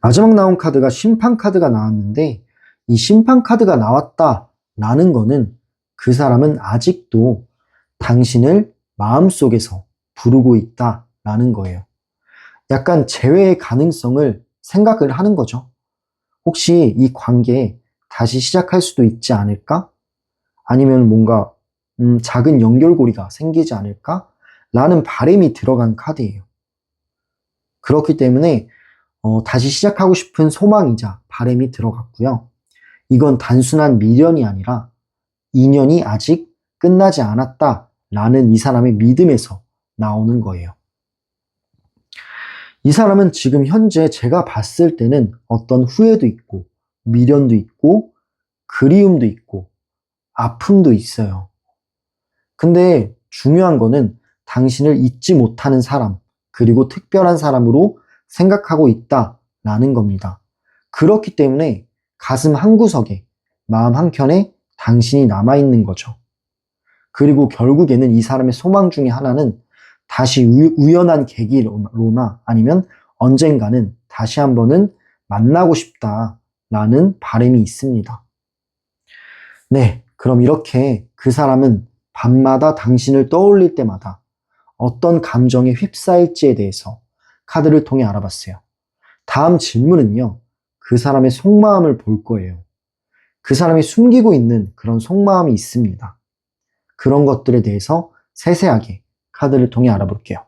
마지막 나온 카드가 심판 카드가 나왔는데 이 심판 카드가 나왔다라는 거는 그 사람은 아직도 당신을 마음속에서 부르고 있다라는 거예요. 약간 재회의 가능성을 생각을 하는 거죠. 혹시 이 관계 다시 시작할 수도 있지 않을까? 아니면 뭔가 작은 연결고리가 생기지 않을까? 라는 바람이 들어간 카드예요. 그렇기 때문에 다시 시작하고 싶은 소망이자 바람이 들어갔고요. 이건 단순한 미련이 아니라 인연이 아직 끝나지 않았다라는 이 사람의 믿음에서 나오는 거예요. 이 사람은 지금 현재 제가 봤을 때는 어떤 후회도 있고 미련도 있고 그리움도 있고 아픔도 있어요. 근데 중요한 거는 당신을 잊지 못하는 사람, 그리고 특별한 사람으로 생각하고 있다라는 겁니다. 그렇기 때문에 가슴 한구석에, 마음 한켠에 당신이 남아있는 거죠. 그리고 결국에는 이 사람의 소망 중에 하나는 다시 우연한 계기로나 아니면 언젠가는 다시 한번은 만나고 싶다라는 바람이 있습니다. 네, 그럼 이렇게 그 사람은 밤마다 당신을 떠올릴 때마다 어떤 감정에 휩싸일지에 대해서 카드를 통해 알아봤어요. 다음 질문은요, 그 사람의 속마음을 볼 거예요. 그 사람이 숨기고 있는 그런 속마음이 있습니다. 그런 것들에 대해서 세세하게 카드를 통해 알아볼게요.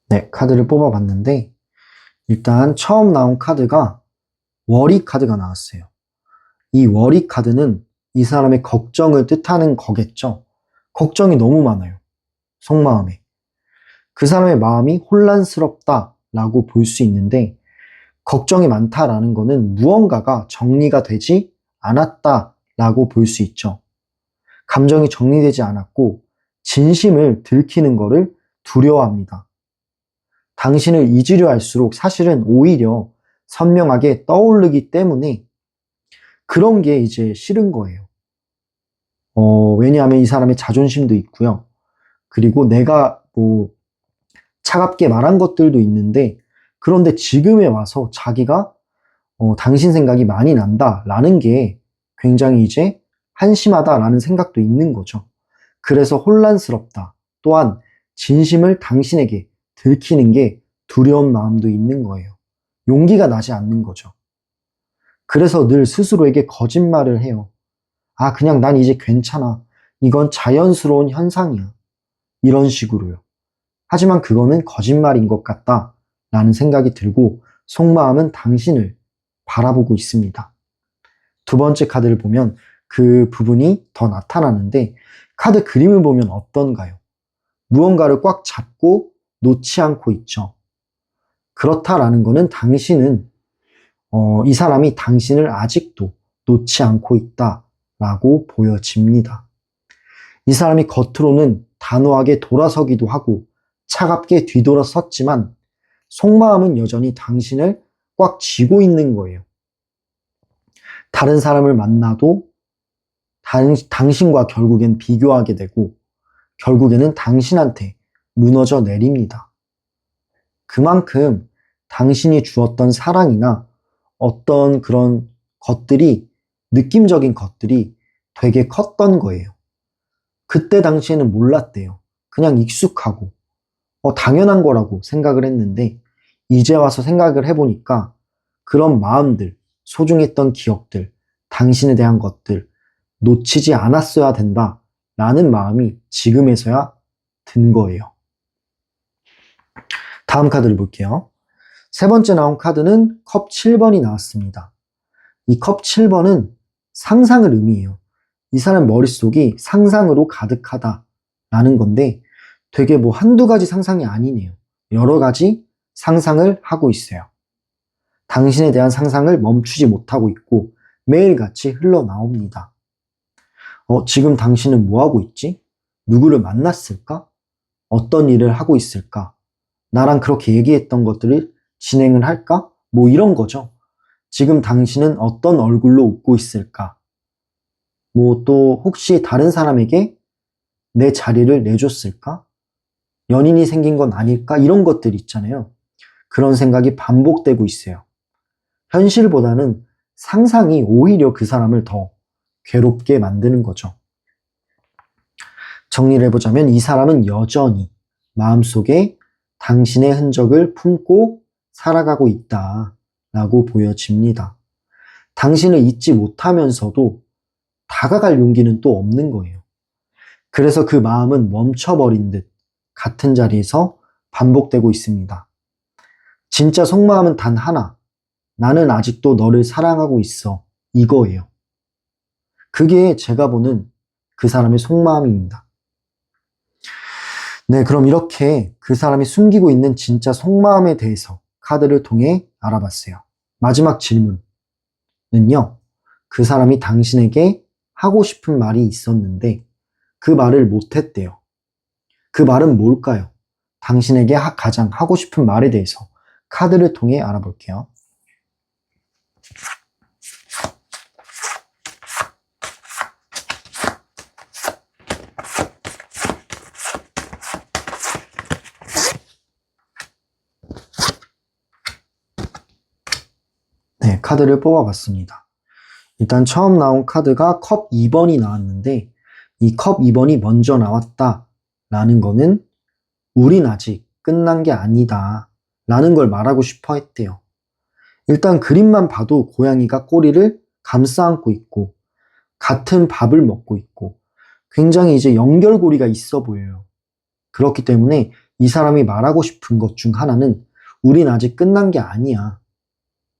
네, 카드를 뽑아봤는데 일단 처음 나온 카드가 워리 카드가 나왔어요. 이 워리 카드는 이 사람의 걱정을 뜻하는 거겠죠. 걱정이 너무 많아요. 속마음에. 그 사람의 마음이 혼란스럽다라고 볼 수 있는데 걱정이 많다라는 거는 무언가가 정리가 되지 않았다라고 볼 수 있죠. 감정이 정리되지 않았고 진심을 들키는 거를 두려워합니다. 당신을 잊으려 할수록 사실은 오히려 선명하게 떠오르기 때문에 그런 게 이제 싫은 거예요. 왜냐하면 이 사람의 자존심도 있고요. 그리고 내가 뭐 차갑게 말한 것들도 있는데 그런데 지금에 와서 자기가 당신 생각이 많이 난다라는 게 굉장히 이제 한심하다라는 생각도 있는 거죠. 그래서 혼란스럽다. 또한 진심을 당신에게 들키는 게 두려운 마음도 있는 거예요. 용기가 나지 않는 거죠. 그래서 늘 스스로에게 거짓말을 해요. 아, 그냥 난 이제 괜찮아. 이건 자연스러운 현상이야. 이런 식으로요. 하지만 그거는 거짓말인 것 같다. 라는 생각이 들고 속마음은 당신을 바라보고 있습니다. 두 번째 카드를 보면 그 부분이 더 나타나는데 카드 그림을 보면 어떤가요? 무언가를 꽉 잡고 놓지 않고 있죠. 그렇다라는 거는 당신은 이 사람이 당신을 아직도 놓지 않고 있다라고 보여집니다. 이 사람이 겉으로는 단호하게 돌아서기도 하고 차갑게 뒤돌아섰지만 속마음은 여전히 당신을 꽉 쥐고 있는 거예요. 다른 사람을 만나도 당신과 결국엔 비교하게 되고 결국에는 당신한테 무너져 내립니다. 그만큼 당신이 주었던 사랑이나 어떤 그런 것들이 느낌적인 것들이 되게 컸던 거예요. 그때 당시에는 몰랐대요. 그냥 익숙하고 당연한 거라고 생각을 했는데 이제 와서 생각을 해보니까 그런 마음들, 소중했던 기억들, 당신에 대한 것들 놓치지 않았어야 된다라는 마음이 지금에서야 든 거예요. 다음 카드를 볼게요. 세 번째 나온 카드는 컵 7번이 나왔습니다. 이 컵 7번은 상상을 의미해요. 이 사람 머릿속이 상상으로 가득하다라는 건데 되게 뭐 한두 가지 상상이 아니네요. 여러 가지 상상을 하고 있어요. 당신에 대한 상상을 멈추지 못하고 있고 매일같이 흘러나옵니다. 지금 당신은 뭐 하고 있지? 누구를 만났을까? 어떤 일을 하고 있을까? 나랑 그렇게 얘기했던 것들을 진행을 할까? 뭐 이런 거죠. 지금 당신은 어떤 얼굴로 웃고 있을까? 뭐 또 혹시 다른 사람에게 내 자리를 내줬을까? 연인이 생긴 건 아닐까? 이런 것들 있잖아요. 그런 생각이 반복되고 있어요. 현실보다는 상상이 오히려 그 사람을 더 괴롭게 만드는 거죠. 정리를 해보자면 이 사람은 여전히 마음속에 당신의 흔적을 품고 살아가고 있다라고 보여집니다. 당신을 잊지 못하면서도 다가갈 용기는 또 없는 거예요. 그래서 그 마음은 멈춰버린 듯 같은 자리에서 반복되고 있습니다. 진짜 속마음은 단 하나. 나는 아직도 너를 사랑하고 있어. 이거예요. 그게 제가 보는 그 사람의 속마음입니다. 네, 그럼 이렇게 그 사람이 숨기고 있는 진짜 속마음에 대해서 카드를 통해 알아봤어요. 마지막 질문은요. 그 사람이 당신에게 하고 싶은 말이 있었는데 그 말을 못했대요. 그 말은 뭘까요? 당신에게 가장 하고 싶은 말에 대해서 카드를 통해 알아볼게요. 네, 카드를 뽑아봤습니다. 일단 처음 나온 카드가 컵 2번이 나왔는데 이 컵 2번이 먼저 나왔다라는 거는 우린 아직 끝난 게 아니다 라는 걸 말하고 싶어 했대요. 일단 그림만 봐도 고양이가 꼬리를 감싸 안고 있고 같은 밥을 먹고 있고 굉장히 이제 연결고리가 있어 보여요. 그렇기 때문에 이 사람이 말하고 싶은 것 중 하나는 우린 아직 끝난 게 아니야.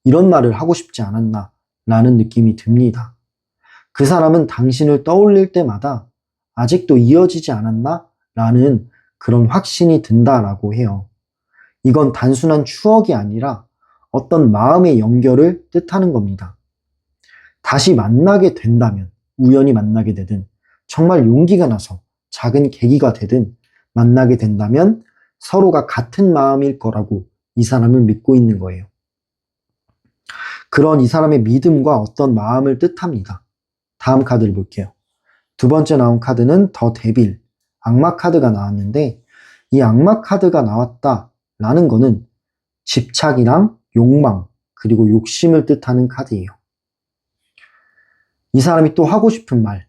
이런 말을 하고 싶지 않았나 라는 느낌이 듭니다. 그 사람은 당신을 떠올릴 때마다 아직도 이어지지 않았나 라는 그런 확신이 든다라고 해요. 이건 단순한 추억이 아니라 어떤 마음의 연결을 뜻하는 겁니다. 다시 만나게 된다면, 우연히 만나게 되든, 정말 용기가 나서 작은 계기가 되든 만나게 된다면 서로가 같은 마음일 거라고 이 사람을 믿고 있는 거예요. 그런 이 사람의 믿음과 어떤 마음을 뜻합니다. 다음 카드를 볼게요. 두 번째 나온 카드는 더 데빌, 악마 카드가 나왔는데 이 악마 카드가 나왔다라는 거는 집착이랑 욕망, 그리고 욕심을 뜻하는 카드예요. 이 사람이 또 하고 싶은 말,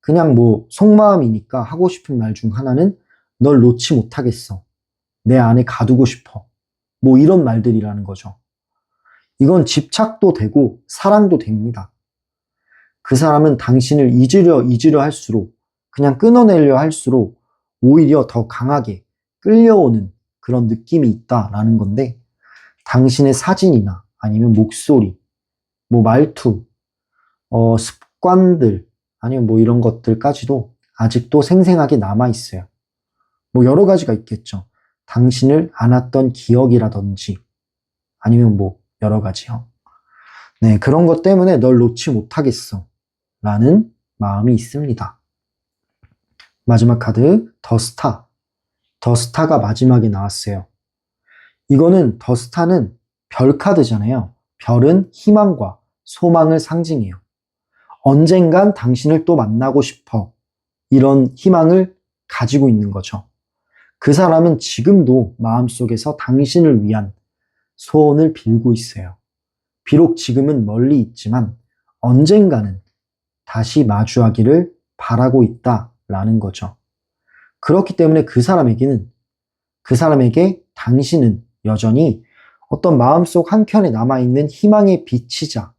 그냥 뭐 속마음이니까 하고 싶은 말 중 하나는 널 놓지 못하겠어. 내 안에 가두고 싶어. 뭐 이런 말들이라는 거죠. 이건 집착도 되고 사랑도 됩니다. 그 사람은 당신을 잊으려 할수록, 그냥 끊어내려 할수록 오히려 더 강하게 끌려오는 그런 느낌이 있다라는 건데, 당신의 사진이나 아니면 목소리, 뭐 말투, 습관들, 아니면 뭐 이런 것들까지도 아직도 생생하게 남아있어요. 뭐 여러 가지가 있겠죠. 당신을 안았던 기억이라든지, 아니면 뭐 여러 가지요. 네, 그런 것 때문에 널 놓지 못하겠어 라는 마음이 있습니다. 마지막 카드, 더 스타. 더 스타가 마지막에 나왔어요. 이거는 더 스타는 별 카드잖아요. 별은 희망과 소망을 상징해요. 언젠간 당신을 또 만나고 싶어. 이런 희망을 가지고 있는 거죠. 그 사람은 지금도 마음속에서 당신을 위한 소원을 빌고 있어요. 비록 지금은 멀리 있지만 언젠가는 다시 마주하기를 바라고 있다라는 거죠. 그렇기 때문에 그 사람에게 당신은 여전히 어떤 마음속 한켠에 남아있는 희망의 빛이자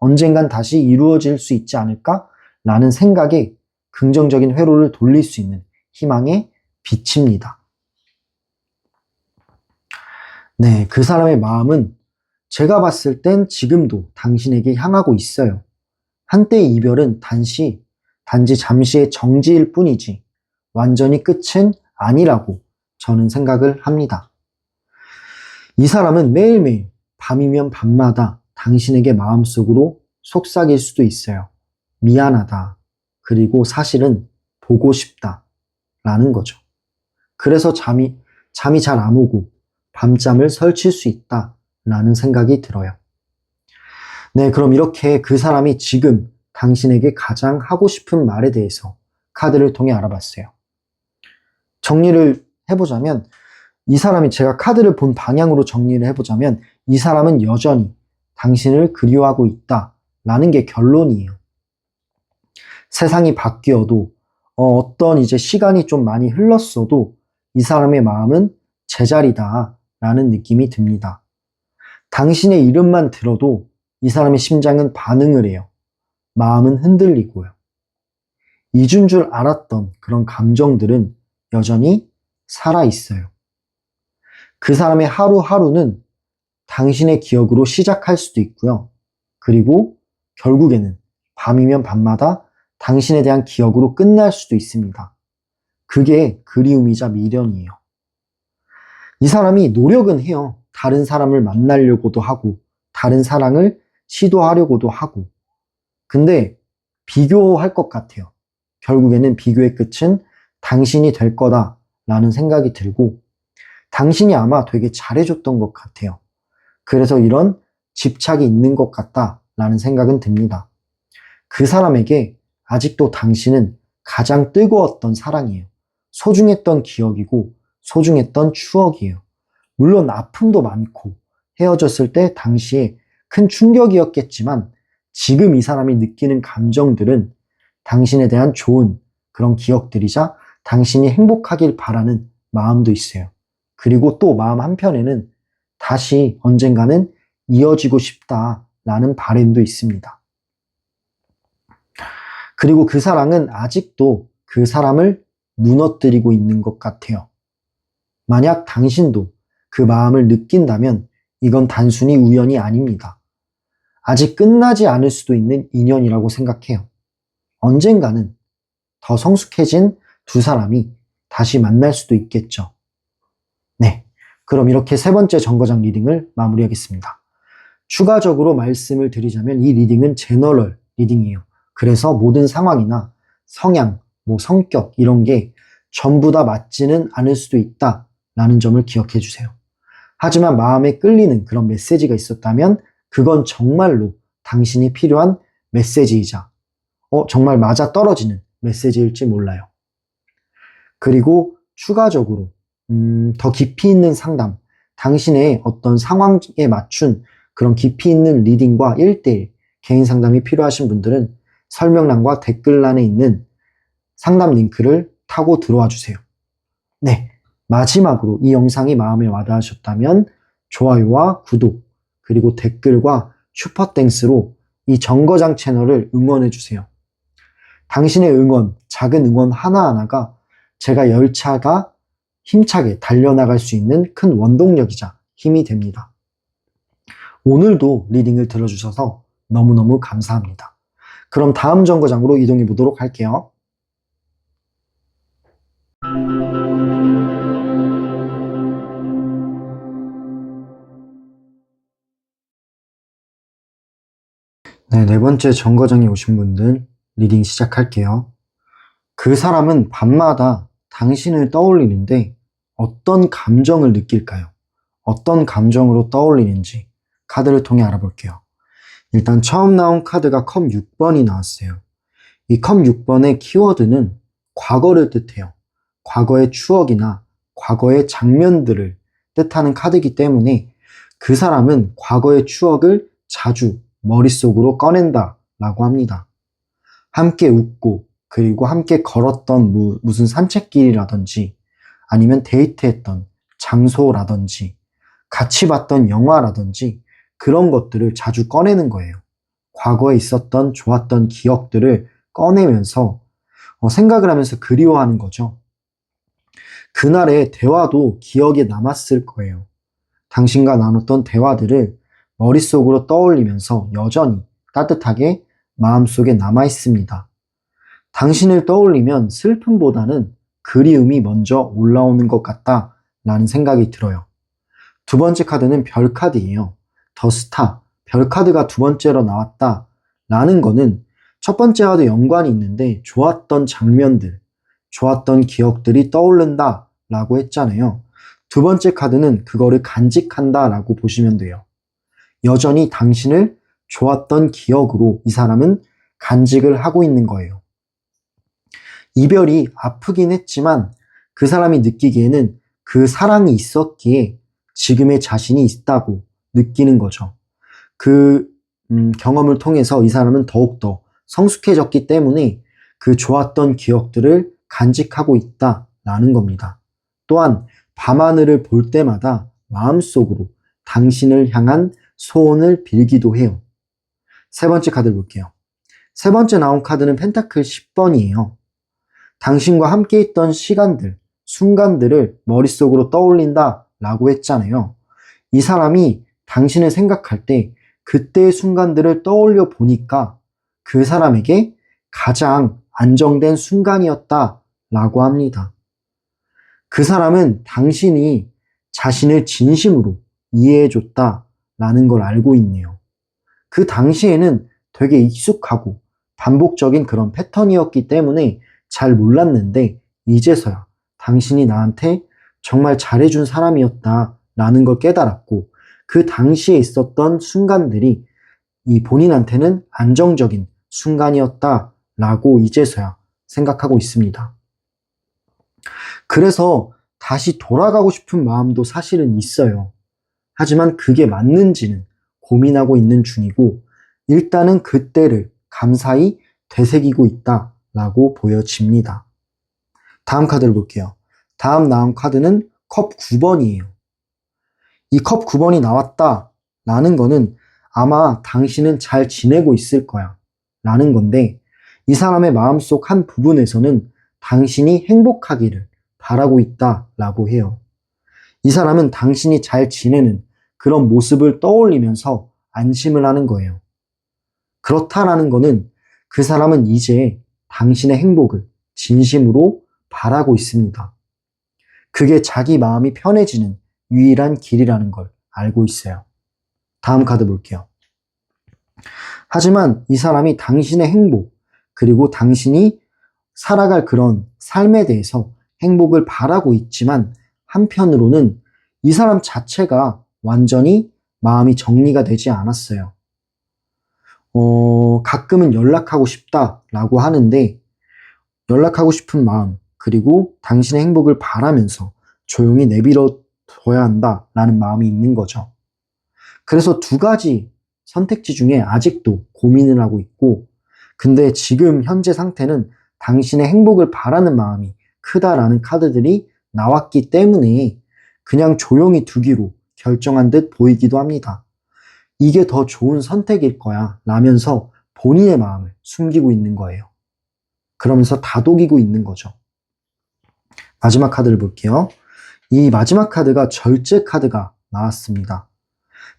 언젠간 다시 이루어질 수 있지 않을까라는 생각에 긍정적인 회로를 돌릴 수 있는 희망의 빛입니다. 네, 그 사람의 마음은 제가 봤을 땐 지금도 당신에게 향하고 있어요. 한때의 이별은 단지 잠시의 정지일 뿐이지 완전히 끝은 아니라고 저는 생각을 합니다. 이 사람은 매일매일 밤이면 밤마다 당신에게 마음속으로 속삭일 수도 있어요. 미안하다. 그리고 사실은 보고 싶다. 라는 거죠. 그래서 잠이 잘 안 오고 밤잠을 설칠 수 있다. 라는 생각이 들어요. 네, 그럼 이렇게 그 사람이 지금 당신에게 가장 하고 싶은 말에 대해서 카드를 통해 알아봤어요. 정리를 해보자면 이 사람이 제가 카드를 본 방향으로 정리를 해보자면 이 사람은 여전히 당신을 그리워하고 있다라는 게 결론이에요. 세상이 바뀌어도 어떤 이제 시간이 좀 많이 흘렀어도 이 사람의 마음은 제자리다라는 느낌이 듭니다. 당신의 이름만 들어도 이 사람의 심장은 반응을 해요. 마음은 흔들리고요. 잊은 줄 알았던 그런 감정들은 여전히 살아있어요. 그 사람의 하루하루는 당신의 기억으로 시작할 수도 있고요. 그리고 결국에는 밤이면 밤마다 당신에 대한 기억으로 끝날 수도 있습니다. 그게 그리움이자 미련이에요. 이 사람이 노력은 해요. 다른 사람을 만나려고도 하고 다른 사랑을 시도하려고도 하고 근데 비교할 것 같아요. 결국에는 비교의 끝은 당신이 될 거다라는 생각이 들고 당신이 아마 되게 잘해줬던 것 같아요. 그래서 이런 집착이 있는 것 같다라는 생각은 듭니다. 그 사람에게 아직도 당신은 가장 뜨거웠던 사랑이에요. 소중했던 기억이고 소중했던 추억이에요. 물론 아픔도 많고 헤어졌을 때 당시에 큰 충격이었겠지만 지금 이 사람이 느끼는 감정들은 당신에 대한 좋은 그런 기억들이자 당신이 행복하길 바라는 마음도 있어요. 그리고 또 마음 한편에는 다시 언젠가는 이어지고 싶다라는 바람도 있습니다. 그리고 그 사랑은 아직도 그 사람을 무너뜨리고 있는 것 같아요. 만약 당신도 그 마음을 느낀다면 이건 단순히 우연이 아닙니다. 아직 끝나지 않을 수도 있는 인연이라고 생각해요. 언젠가는 더 성숙해진 두 사람이 다시 만날 수도 있겠죠. 네, 그럼 이렇게 세 번째 정거장 리딩을 마무리하겠습니다. 추가적으로 말씀을 드리자면 이 리딩은 제너럴 리딩이에요. 그래서 모든 상황이나 성향, 성격 이런 게 전부 다 맞지는 않을 수도 있다라는 점을 기억해 주세요. 하지만 마음에 끌리는 그런 메시지가 있었다면 그건 정말로 당신이 필요한 메시지이자 정말 맞아떨어지는 메시지일지 몰라요. 그리고 추가적으로 더 깊이 있는 상담, 당신의 어떤 상황에 맞춘 그런 깊이 있는 리딩과 1:1 개인 상담이 필요하신 분들은 설명란과 댓글란에 있는 상담 링크를 타고 들어와 주세요. 네, 마지막으로 이 영상이 마음에 와닿으셨다면 좋아요와 구독, 그리고 댓글과 슈퍼땡스로 이 정거장 채널을 응원해 주세요. 당신의 응원, 작은 응원 하나하나가 제가 열차가 힘차게 달려나갈 수 있는 큰 원동력이자 힘이 됩니다. 오늘도 리딩을 들어주셔서 너무너무 감사합니다. 그럼 다음 정거장으로 이동해 보도록 할게요. 네, 네 번째 정거장에 오신 분들 리딩 시작할게요. 그 사람은 밤마다 당신을 떠올리는데 어떤 감정을 느낄까요? 어떤 감정으로 떠올리는지 카드를 통해 알아볼게요. 일단 처음 나온 카드가 컵 6번이 나왔어요. 이 컵 6번의 키워드는 과거를 뜻해요. 과거의 추억이나 과거의 장면들을 뜻하는 카드이기 때문에 그 사람은 과거의 추억을 자주 머릿속으로 꺼낸다 라고 합니다. 함께 웃고 그리고 함께 걸었던 무슨 산책길이라든지 아니면 데이트했던 장소라든지 같이 봤던 영화라든지 그런 것들을 자주 꺼내는 거예요. 과거에 있었던 좋았던 기억들을 꺼내면서 생각을 하면서 그리워하는 거죠. 그날의 대화도 기억에 남았을 거예요. 당신과 나눴던 대화들을 머릿속으로 떠올리면서 여전히 따뜻하게 마음속에 남아 있습니다. 당신을 떠올리면 슬픔보다는 그리움이 먼저 올라오는 것 같다라는 생각이 들어요. 두 번째 카드는 별 카드예요. 더 스타, 별 카드가 두 번째로 나왔다 라는 거는 첫 번째와도 연관이 있는데 좋았던 장면들, 좋았던 기억들이 떠오른다 라고 했잖아요. 두 번째 카드는 그거를 간직한다 라고 보시면 돼요. 여전히 당신을 좋았던 기억으로 이 사람은 간직을 하고 있는 거예요. 이별이 아프긴 했지만 그 사람이 느끼기에는 그 사랑이 있었기에 지금의 자신이 있다고 느끼는 거죠. 그 경험을 통해서 이 사람은 더욱더 성숙해졌기 때문에 그 좋았던 기억들을 간직하고 있다라는 겁니다. 또한 밤하늘을 볼 때마다 마음속으로 당신을 향한 소원을 빌기도 해요. 세 번째 카드를 볼게요. 세 번째 나온 카드는 펜타클 10번이에요. 당신과 함께 있던 시간들, 순간들을 머릿속으로 떠올린다 라고 했잖아요. 이 사람이 당신을 생각할 때 그때의 순간들을 떠올려 보니까 그 사람에게 가장 안정된 순간이었다 라고 합니다. 그 사람은 당신이 자신을 진심으로 이해해줬다 라는 걸 알고 있네요. 그 당시에는 되게 익숙하고 반복적인 그런 패턴이었기 때문에 잘 몰랐는데 이제서야 당신이 나한테 정말 잘해준 사람이었다 라는 걸 깨달았고 그 당시에 있었던 순간들이 이 본인한테는 안정적인 순간이었다 라고 이제서야 생각하고 있습니다. 그래서 다시 돌아가고 싶은 마음도 사실은 있어요. 하지만 그게 맞는지는 고민하고 있는 중이고 일단은 그때를 감사히 되새기고 있다라고 보여집니다. 다음 카드를 볼게요. 다음 나온 카드는 컵 9번이에요. 이 컵 9번이 나왔다라는 거는 아마 당신은 잘 지내고 있을 거야 라는 건데 이 사람의 마음속 한 부분에서는 당신이 행복하기를 바라고 있다라고 해요. 이 사람은 당신이 잘 지내는 그런 모습을 떠올리면서 안심을 하는 거예요. 그렇다라는 거는 그 사람은 이제 당신의 행복을 진심으로 바라고 있습니다. 그게 자기 마음이 편해지는 유일한 길이라는 걸 알고 있어요. 다음 카드 볼게요. 하지만 이 사람이 당신의 행복, 그리고 당신이 살아갈 그런 삶에 대해서 행복을 바라고 있지만 한편으로는 이 사람 자체가 완전히 마음이 정리가 되지 않았어요. 가끔은 연락하고 싶다라고 하는데 연락하고 싶은 마음, 그리고 당신의 행복을 바라면서 조용히 내버려 둬야 한다라는 마음이 있는 거죠. 그래서 두 가지 선택지 중에 아직도 고민을 하고 있고, 근데 지금 현재 상태는 당신의 행복을 바라는 마음이 크다라는 카드들이 나왔기 때문에 그냥 조용히 두기로 결정한 듯 보이기도 합니다. 이게 더 좋은 선택일 거야 라면서 본인의 마음을 숨기고 있는 거예요. 그러면서 다독이고 있는 거죠. 마지막 카드를 볼게요. 이 마지막 카드가 절제 카드가 나왔습니다.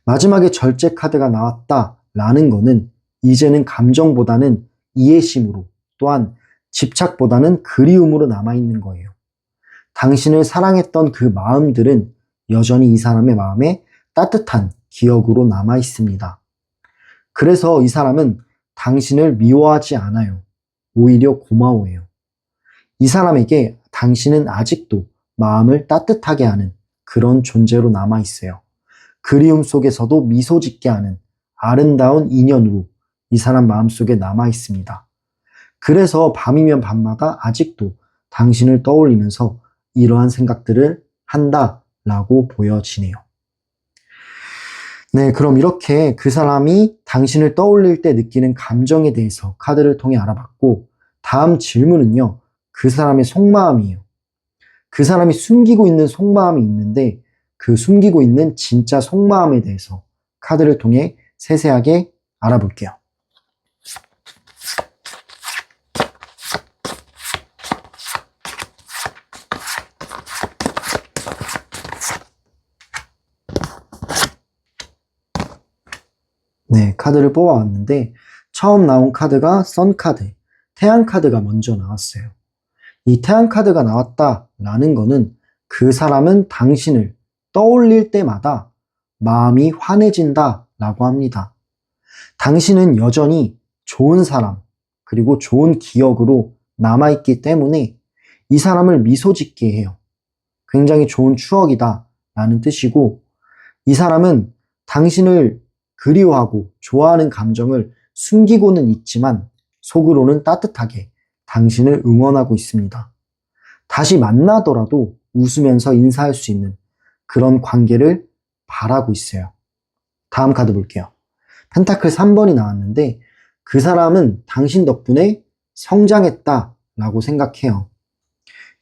마지막에 절제 카드가 나왔다라는 거는 이제는 감정보다는 이해심으로 또한 집착보다는 그리움으로 남아있는 거예요. 당신을 사랑했던 그 마음들은 여전히 이 사람의 마음에 따뜻한 기억으로 남아있습니다. 그래서 이 사람은 당신을 미워하지 않아요. 오히려 고마워해요. 이 사람에게 당신은 아직도 마음을 따뜻하게 하는 그런 존재로 남아있어요. 그리움 속에서도 미소 짓게 하는 아름다운 인연으로 이 사람 마음속에 남아있습니다. 그래서 밤이면 밤마다 아직도 당신을 떠올리면서 이러한 생각들을 한다라고 보여지네요. 네, 그럼 이렇게 그 사람이 당신을 떠올릴 때 느끼는 감정에 대해서 카드를 통해 알아봤고, 다음 질문은요, 그 사람의 속마음이에요. 그 사람이 숨기고 있는 속마음이 있는데 그 숨기고 있는 진짜 속마음에 대해서 카드를 통해 세세하게 알아볼게요. 네, 카드를 뽑아왔는데 처음 나온 카드가 선 카드, 태양 카드가 먼저 나왔어요. 이 태양 카드가 나왔다라는 거는 그 사람은 당신을 떠올릴 때마다 마음이 환해진다 라고 합니다. 당신은 여전히 좋은 사람, 그리고 좋은 기억으로 남아있기 때문에 이 사람을 미소 짓게 해요. 굉장히 좋은 추억이다 라는 뜻이고, 이 사람은 당신을 그리워하고 좋아하는 감정을 숨기고는 있지만 속으로는 따뜻하게 당신을 응원하고 있습니다. 다시 만나더라도 웃으면서 인사할 수 있는 그런 관계를 바라고 있어요. 다음 카드 볼게요. 펜타클 3번이 나왔는데 그 사람은 당신 덕분에 성장했다 라고 생각해요.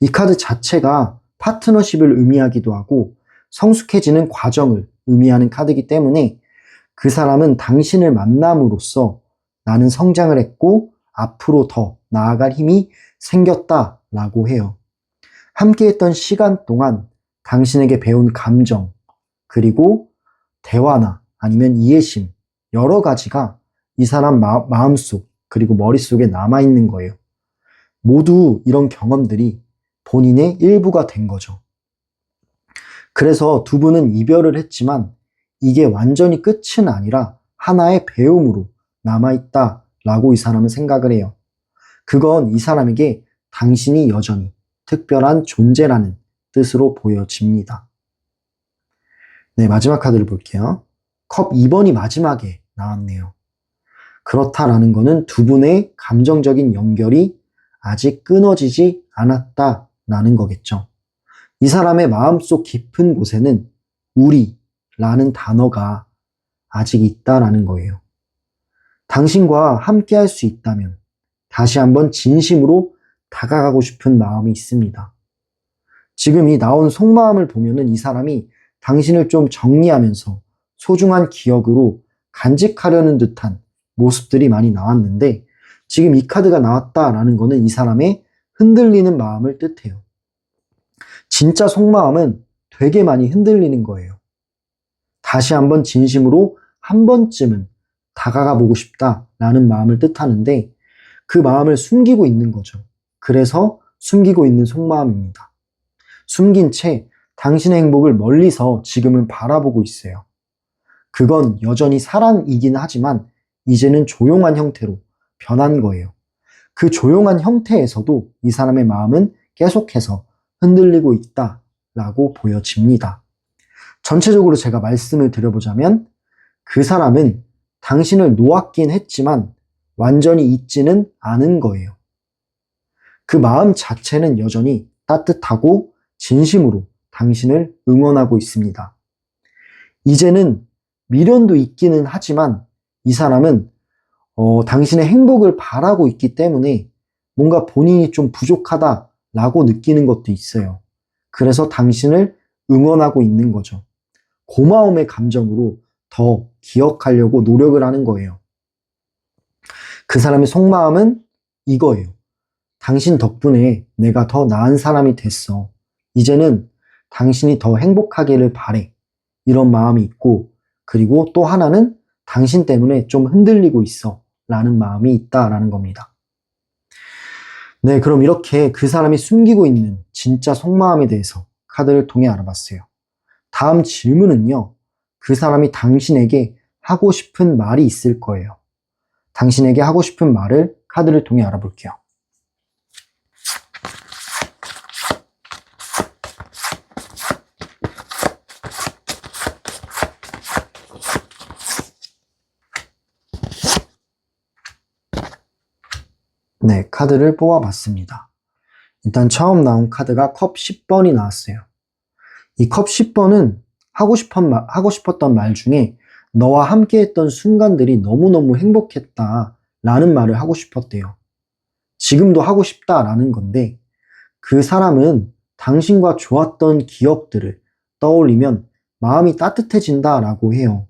이 카드 자체가 파트너십을 의미하기도 하고 성숙해지는 과정을 의미하는 카드이기 때문에 그 사람은 당신을 만남으로써 나는 성장을 했고 앞으로 더 나아갈 힘이 생겼다 라고 해요. 함께했던 시간 동안 당신에게 배운 감정, 그리고 대화나 아니면 이해심, 여러 가지가 이 사람 마음속 그리고 머릿속에 남아있는 거예요. 모두 이런 경험들이 본인의 일부가 된 거죠. 그래서 두 분은 이별을 했지만 이게 완전히 끝은 아니라 하나의 배움으로 남아있다라고 이 사람은 생각을 해요. 그건 이 사람에게 당신이 여전히 특별한 존재라는 뜻으로 보여집니다. 네, 마지막 카드를 볼게요. 컵 2번이 마지막에 나왔네요. 그렇다라는 거는 두 분의 감정적인 연결이 아직 끊어지지 않았다라는 거겠죠. 이 사람의 마음속 깊은 곳에는 우리라는 단어가 아직 있다라는 거예요. 당신과 함께 할 수 있다면 다시 한번 진심으로 다가가고 싶은 마음이 있습니다. 지금 이 나온 속마음을 보면은 이 사람이 당신을 좀 정리하면서 소중한 기억으로 간직하려는 듯한 모습들이 많이 나왔는데 지금 이 카드가 나왔다라는 거는 이 사람의 흔들리는 마음을 뜻해요. 진짜 속마음은 되게 많이 흔들리는 거예요. 다시 한번 진심으로 한 번쯤은 다가가 보고 싶다라는 마음을 뜻하는데 그 마음을 숨기고 있는 거죠. 그래서 숨기고 있는 속마음입니다. 숨긴 채 당신의 행복을 멀리서 지금은 바라보고 있어요. 그건 여전히 사랑이긴 하지만 이제는 조용한 형태로 변한 거예요. 그 조용한 형태에서도 이 사람의 마음은 계속해서 흔들리고 있다라고 보여집니다. 전체적으로 제가 말씀을 드려보자면 그 사람은 당신을 놓았긴 했지만 완전히 잊지는 않은 거예요. 그 마음 자체는 여전히 따뜻하고 진심으로 당신을 응원하고 있습니다. 이제는 미련도 있기는 하지만 이 사람은 당신의 행복을 바라고 있기 때문에 뭔가 본인이 좀 부족하다라고 느끼는 것도 있어요. 그래서 당신을 응원하고 있는 거죠. 고마움의 감정으로 더 기억하려고 노력을 하는 거예요. 그 사람의 속마음은 이거예요. 당신 덕분에 내가 더 나은 사람이 됐어. 이제는 당신이 더 행복하기를 바래. 이런 마음이 있고, 그리고 또 하나는 당신 때문에 좀 흔들리고 있어. 라는 마음이 있다라는 겁니다. 네, 그럼 이렇게 그 사람이 숨기고 있는 진짜 속마음에 대해서 카드를 통해 알아봤어요. 다음 질문은요. 그 사람이 당신에게 하고 싶은 말이 있을 거예요. 당신에게 하고 싶은 말을 카드를 통해 알아볼게요. 네, 카드를 뽑아봤습니다. 일단 처음 나온 카드가 컵 10번이 나왔어요. 이 컵 10번은 하고 싶었던 말 중에 너와 함께 했던 순간들이 너무너무 행복했다 라는 말을 하고 싶었대요. 지금도 하고 싶다라는 건데 그 사람은 당신과 좋았던 기억들을 떠올리면 마음이 따뜻해진다라고 해요.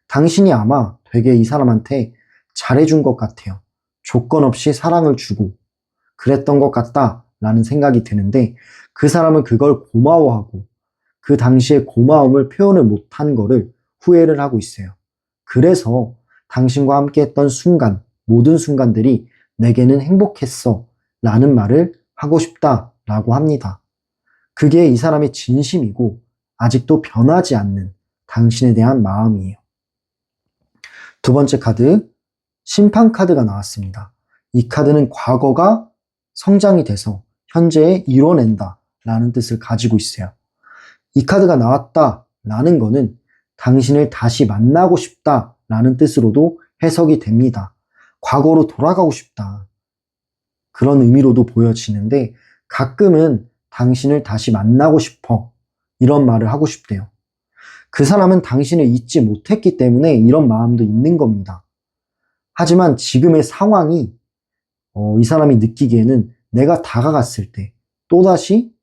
당신이 아마 되게 이 사람한테 잘해준 것 같아요. 조건 없이 사랑을 주고 그랬던 것 같다라는 생각이 드는데 그 사람은 그걸 고마워하고 그 당시에 고마움을 표현을 못한 거를 후회를 하고 있어요. 그래서 당신과 함께 했던 순간, 모든 순간들이 내게는 행복했어 라는 말을 하고 싶다라고 합니다. 그게 이 사람의 진심이고 아직도 변하지 않는 당신에 대한 마음이에요. 두 번째 카드, 심판 카드가 나왔습니다. 이 카드는 과거가 성장이 돼서 현재에 이뤄낸다 라는 뜻을 가지고 있어요. 이 카드가 나왔다라는 거는 당신을 다시 만나고 싶다 라는 뜻으로도 해석이 됩니다. 과거로 돌아가고 싶다. 그런 의미로도 보여지는데 가끔은 당신을 다시 만나고 싶어. 이런 말을 하고 싶대요. 그 사람은 당신을 잊지 못했기 때문에 이런 마음도 있는 겁니다. 하지만 지금의 상황이 이 사람이 느끼기에는 내가 다가갔을 때 또다시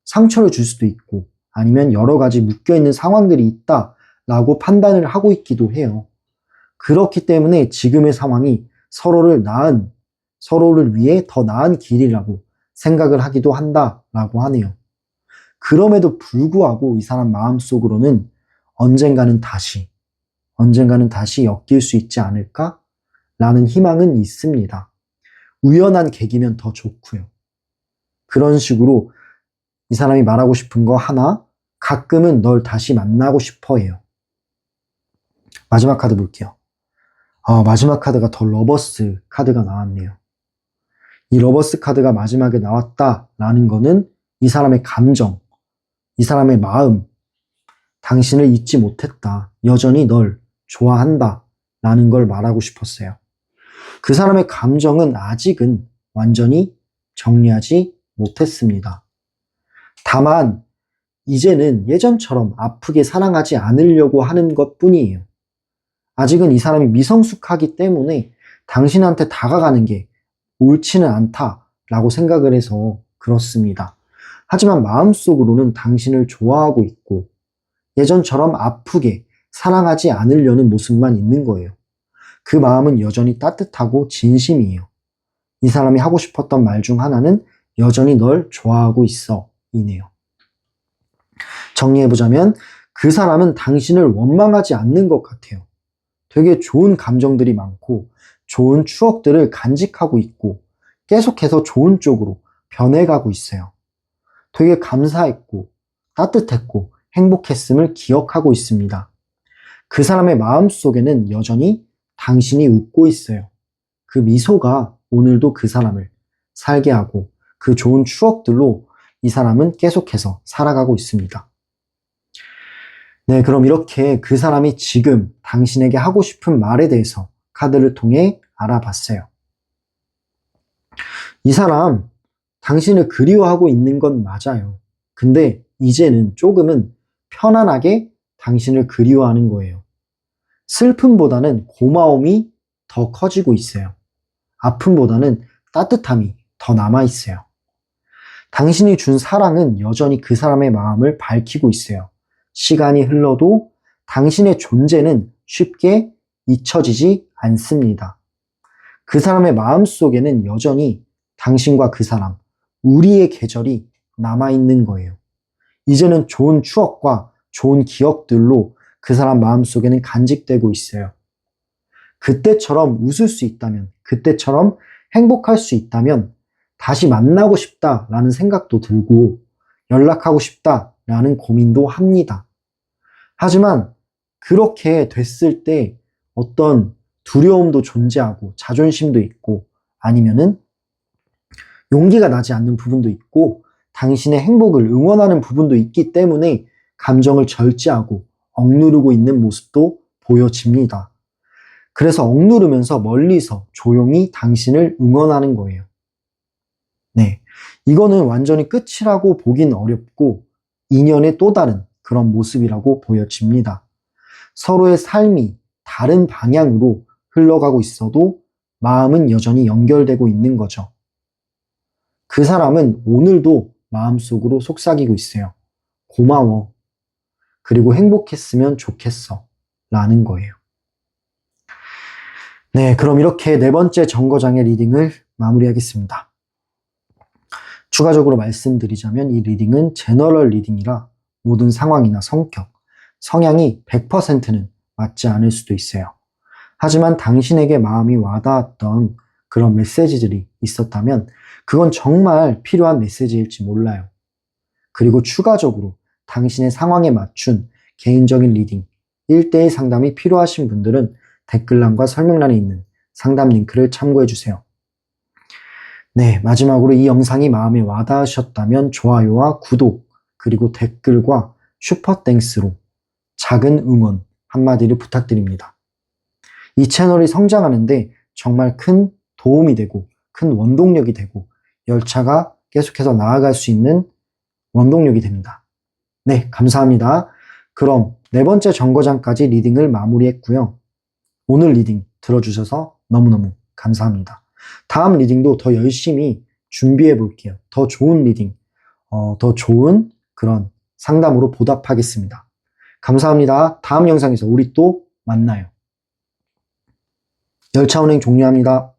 상처를 줄 수도 있고 아니면 여러 가지 묶여있는 상황들이 있다라고 판단을 하고 있기도 해요. 그렇기 때문에 지금의 상황이 서로를 위해 더 나은 길이라고 생각을 하기도 한다라고 하네요. 그럼에도 불구하고 이 사람 마음속으로는 언젠가는 다시 엮일 수 있지 않을까? 라는 희망은 있습니다. 우연한 계기면 더 좋고요. 그런 식으로 이 사람이 말하고 싶은 거 하나, 가끔은 널 다시 만나고 싶어 해요. 마지막 카드 볼게요. 마지막 카드가 더 러버스 카드가 나왔네요. 이 러버스 카드가 마지막에 나왔다라는 거는 이 사람의 감정, 이 사람의 마음, 당신을 잊지 못했다. 여전히 널 좋아한다. 라는 걸 말하고 싶었어요. 그 사람의 감정은 아직은 완전히 정리하지 못했습니다. 다만 이제는 예전처럼 아프게 사랑하지 않으려고 하는 것 뿐이에요. 아직은 이 사람이 미성숙하기 때문에 당신한테 다가가는 게 옳지는 않다라고 생각을 해서 그렇습니다. 하지만 마음속으로는 당신을 좋아하고 있고 예전처럼 아프게 사랑하지 않으려는 모습만 있는 거예요. 그 마음은 여전히 따뜻하고 진심이에요. 이 사람이 하고 싶었던 말 중 하나는 여전히 널 좋아하고 있어 이네요. 정리해보자면 그 사람은 당신을 원망하지 않는 것 같아요. 되게 좋은 감정들이 많고 좋은 추억들을 간직하고 있고 계속해서 좋은 쪽으로 변해가고 있어요. 되게 감사했고 따뜻했고 행복했음을 기억하고 있습니다. 그 사람의 마음속에는 여전히 당신이 웃고 있어요. 그 미소가 오늘도 그 사람을 살게 하고 그 좋은 추억들로 이 사람은 계속해서 살아가고 있습니다. 네, 그럼 이렇게 그 사람이 지금 당신에게 하고 싶은 말에 대해서 카드를 통해 알아봤어요. 이 사람 당신을 그리워하고 있는 건 맞아요. 근데 이제는 조금은 편안하게 당신을 그리워하는 거예요. 슬픔보다는 고마움이 더 커지고 있어요. 아픔보다는 따뜻함이 더 남아있어요. 당신이 준 사랑은 여전히 그 사람의 마음을 밝히고 있어요. 시간이 흘러도 당신의 존재는 쉽게 잊혀지지 않습니다. 그 사람의 마음속에는 여전히 당신과 그 사람, 우리의 계절이 남아있는 거예요. 이제는 좋은 추억과 좋은 기억들로 그 사람 마음속에는 간직되고 있어요. 그때처럼 웃을 수 있다면, 그때처럼 행복할 수 있다면 다시 만나고 싶다라는 생각도 들고 연락하고 싶다라는 고민도 합니다. 하지만 그렇게 됐을 때 어떤 두려움도 존재하고 자존심도 있고 아니면은 용기가 나지 않는 부분도 있고 당신의 행복을 응원하는 부분도 있기 때문에 감정을 절제하고 억누르고 있는 모습도 보여집니다. 그래서 억누르면서 멀리서 조용히 당신을 응원하는 거예요. 네, 이거는 완전히 끝이라고 보긴 어렵고 인연의 또 다른 그런 모습이라고 보여집니다. 서로의 삶이 다른 방향으로 흘러가고 있어도 마음은 여전히 연결되고 있는 거죠. 그 사람은 오늘도 마음속으로 속삭이고 있어요. 고마워. 그리고 행복했으면 좋겠어. 라는 거예요. 네, 그럼 이렇게 네 번째 정거장의 리딩을 마무리하겠습니다. 추가적으로 말씀드리자면 이 리딩은 제너럴 리딩이라 모든 상황이나 성격, 성향이 100%는 맞지 않을 수도 있어요. 하지만 당신에게 마음이 와닿았던 그런 메시지들이 있었다면 그건 정말 필요한 메시지일지 몰라요. 그리고 추가적으로 당신의 상황에 맞춘 개인적인 리딩, 1대1 상담이 필요하신 분들은 댓글란과 설명란에 있는 상담 링크를 참고해주세요. 네, 마지막으로 이 영상이 마음에 와닿으셨다면 좋아요와 구독, 그리고 댓글과 슈퍼땡스로 작은 응원 한마디를 부탁드립니다. 이 채널이 성장하는데 정말 큰 도움이 되고 큰 원동력이 되고 열차가 계속해서 나아갈 수 있는 원동력이 됩니다. 네, 감사합니다. 그럼 네 번째 정거장까지 리딩을 마무리했고요. 오늘 리딩 들어주셔서 너무너무 감사합니다. 다음 리딩도 더 열심히 준비해 볼게요. 더 좋은 리딩, 더 좋은 그런 상담으로 보답하겠습니다. 감사합니다. 다음 영상에서 우리 또 만나요. 열차 운행 종료합니다.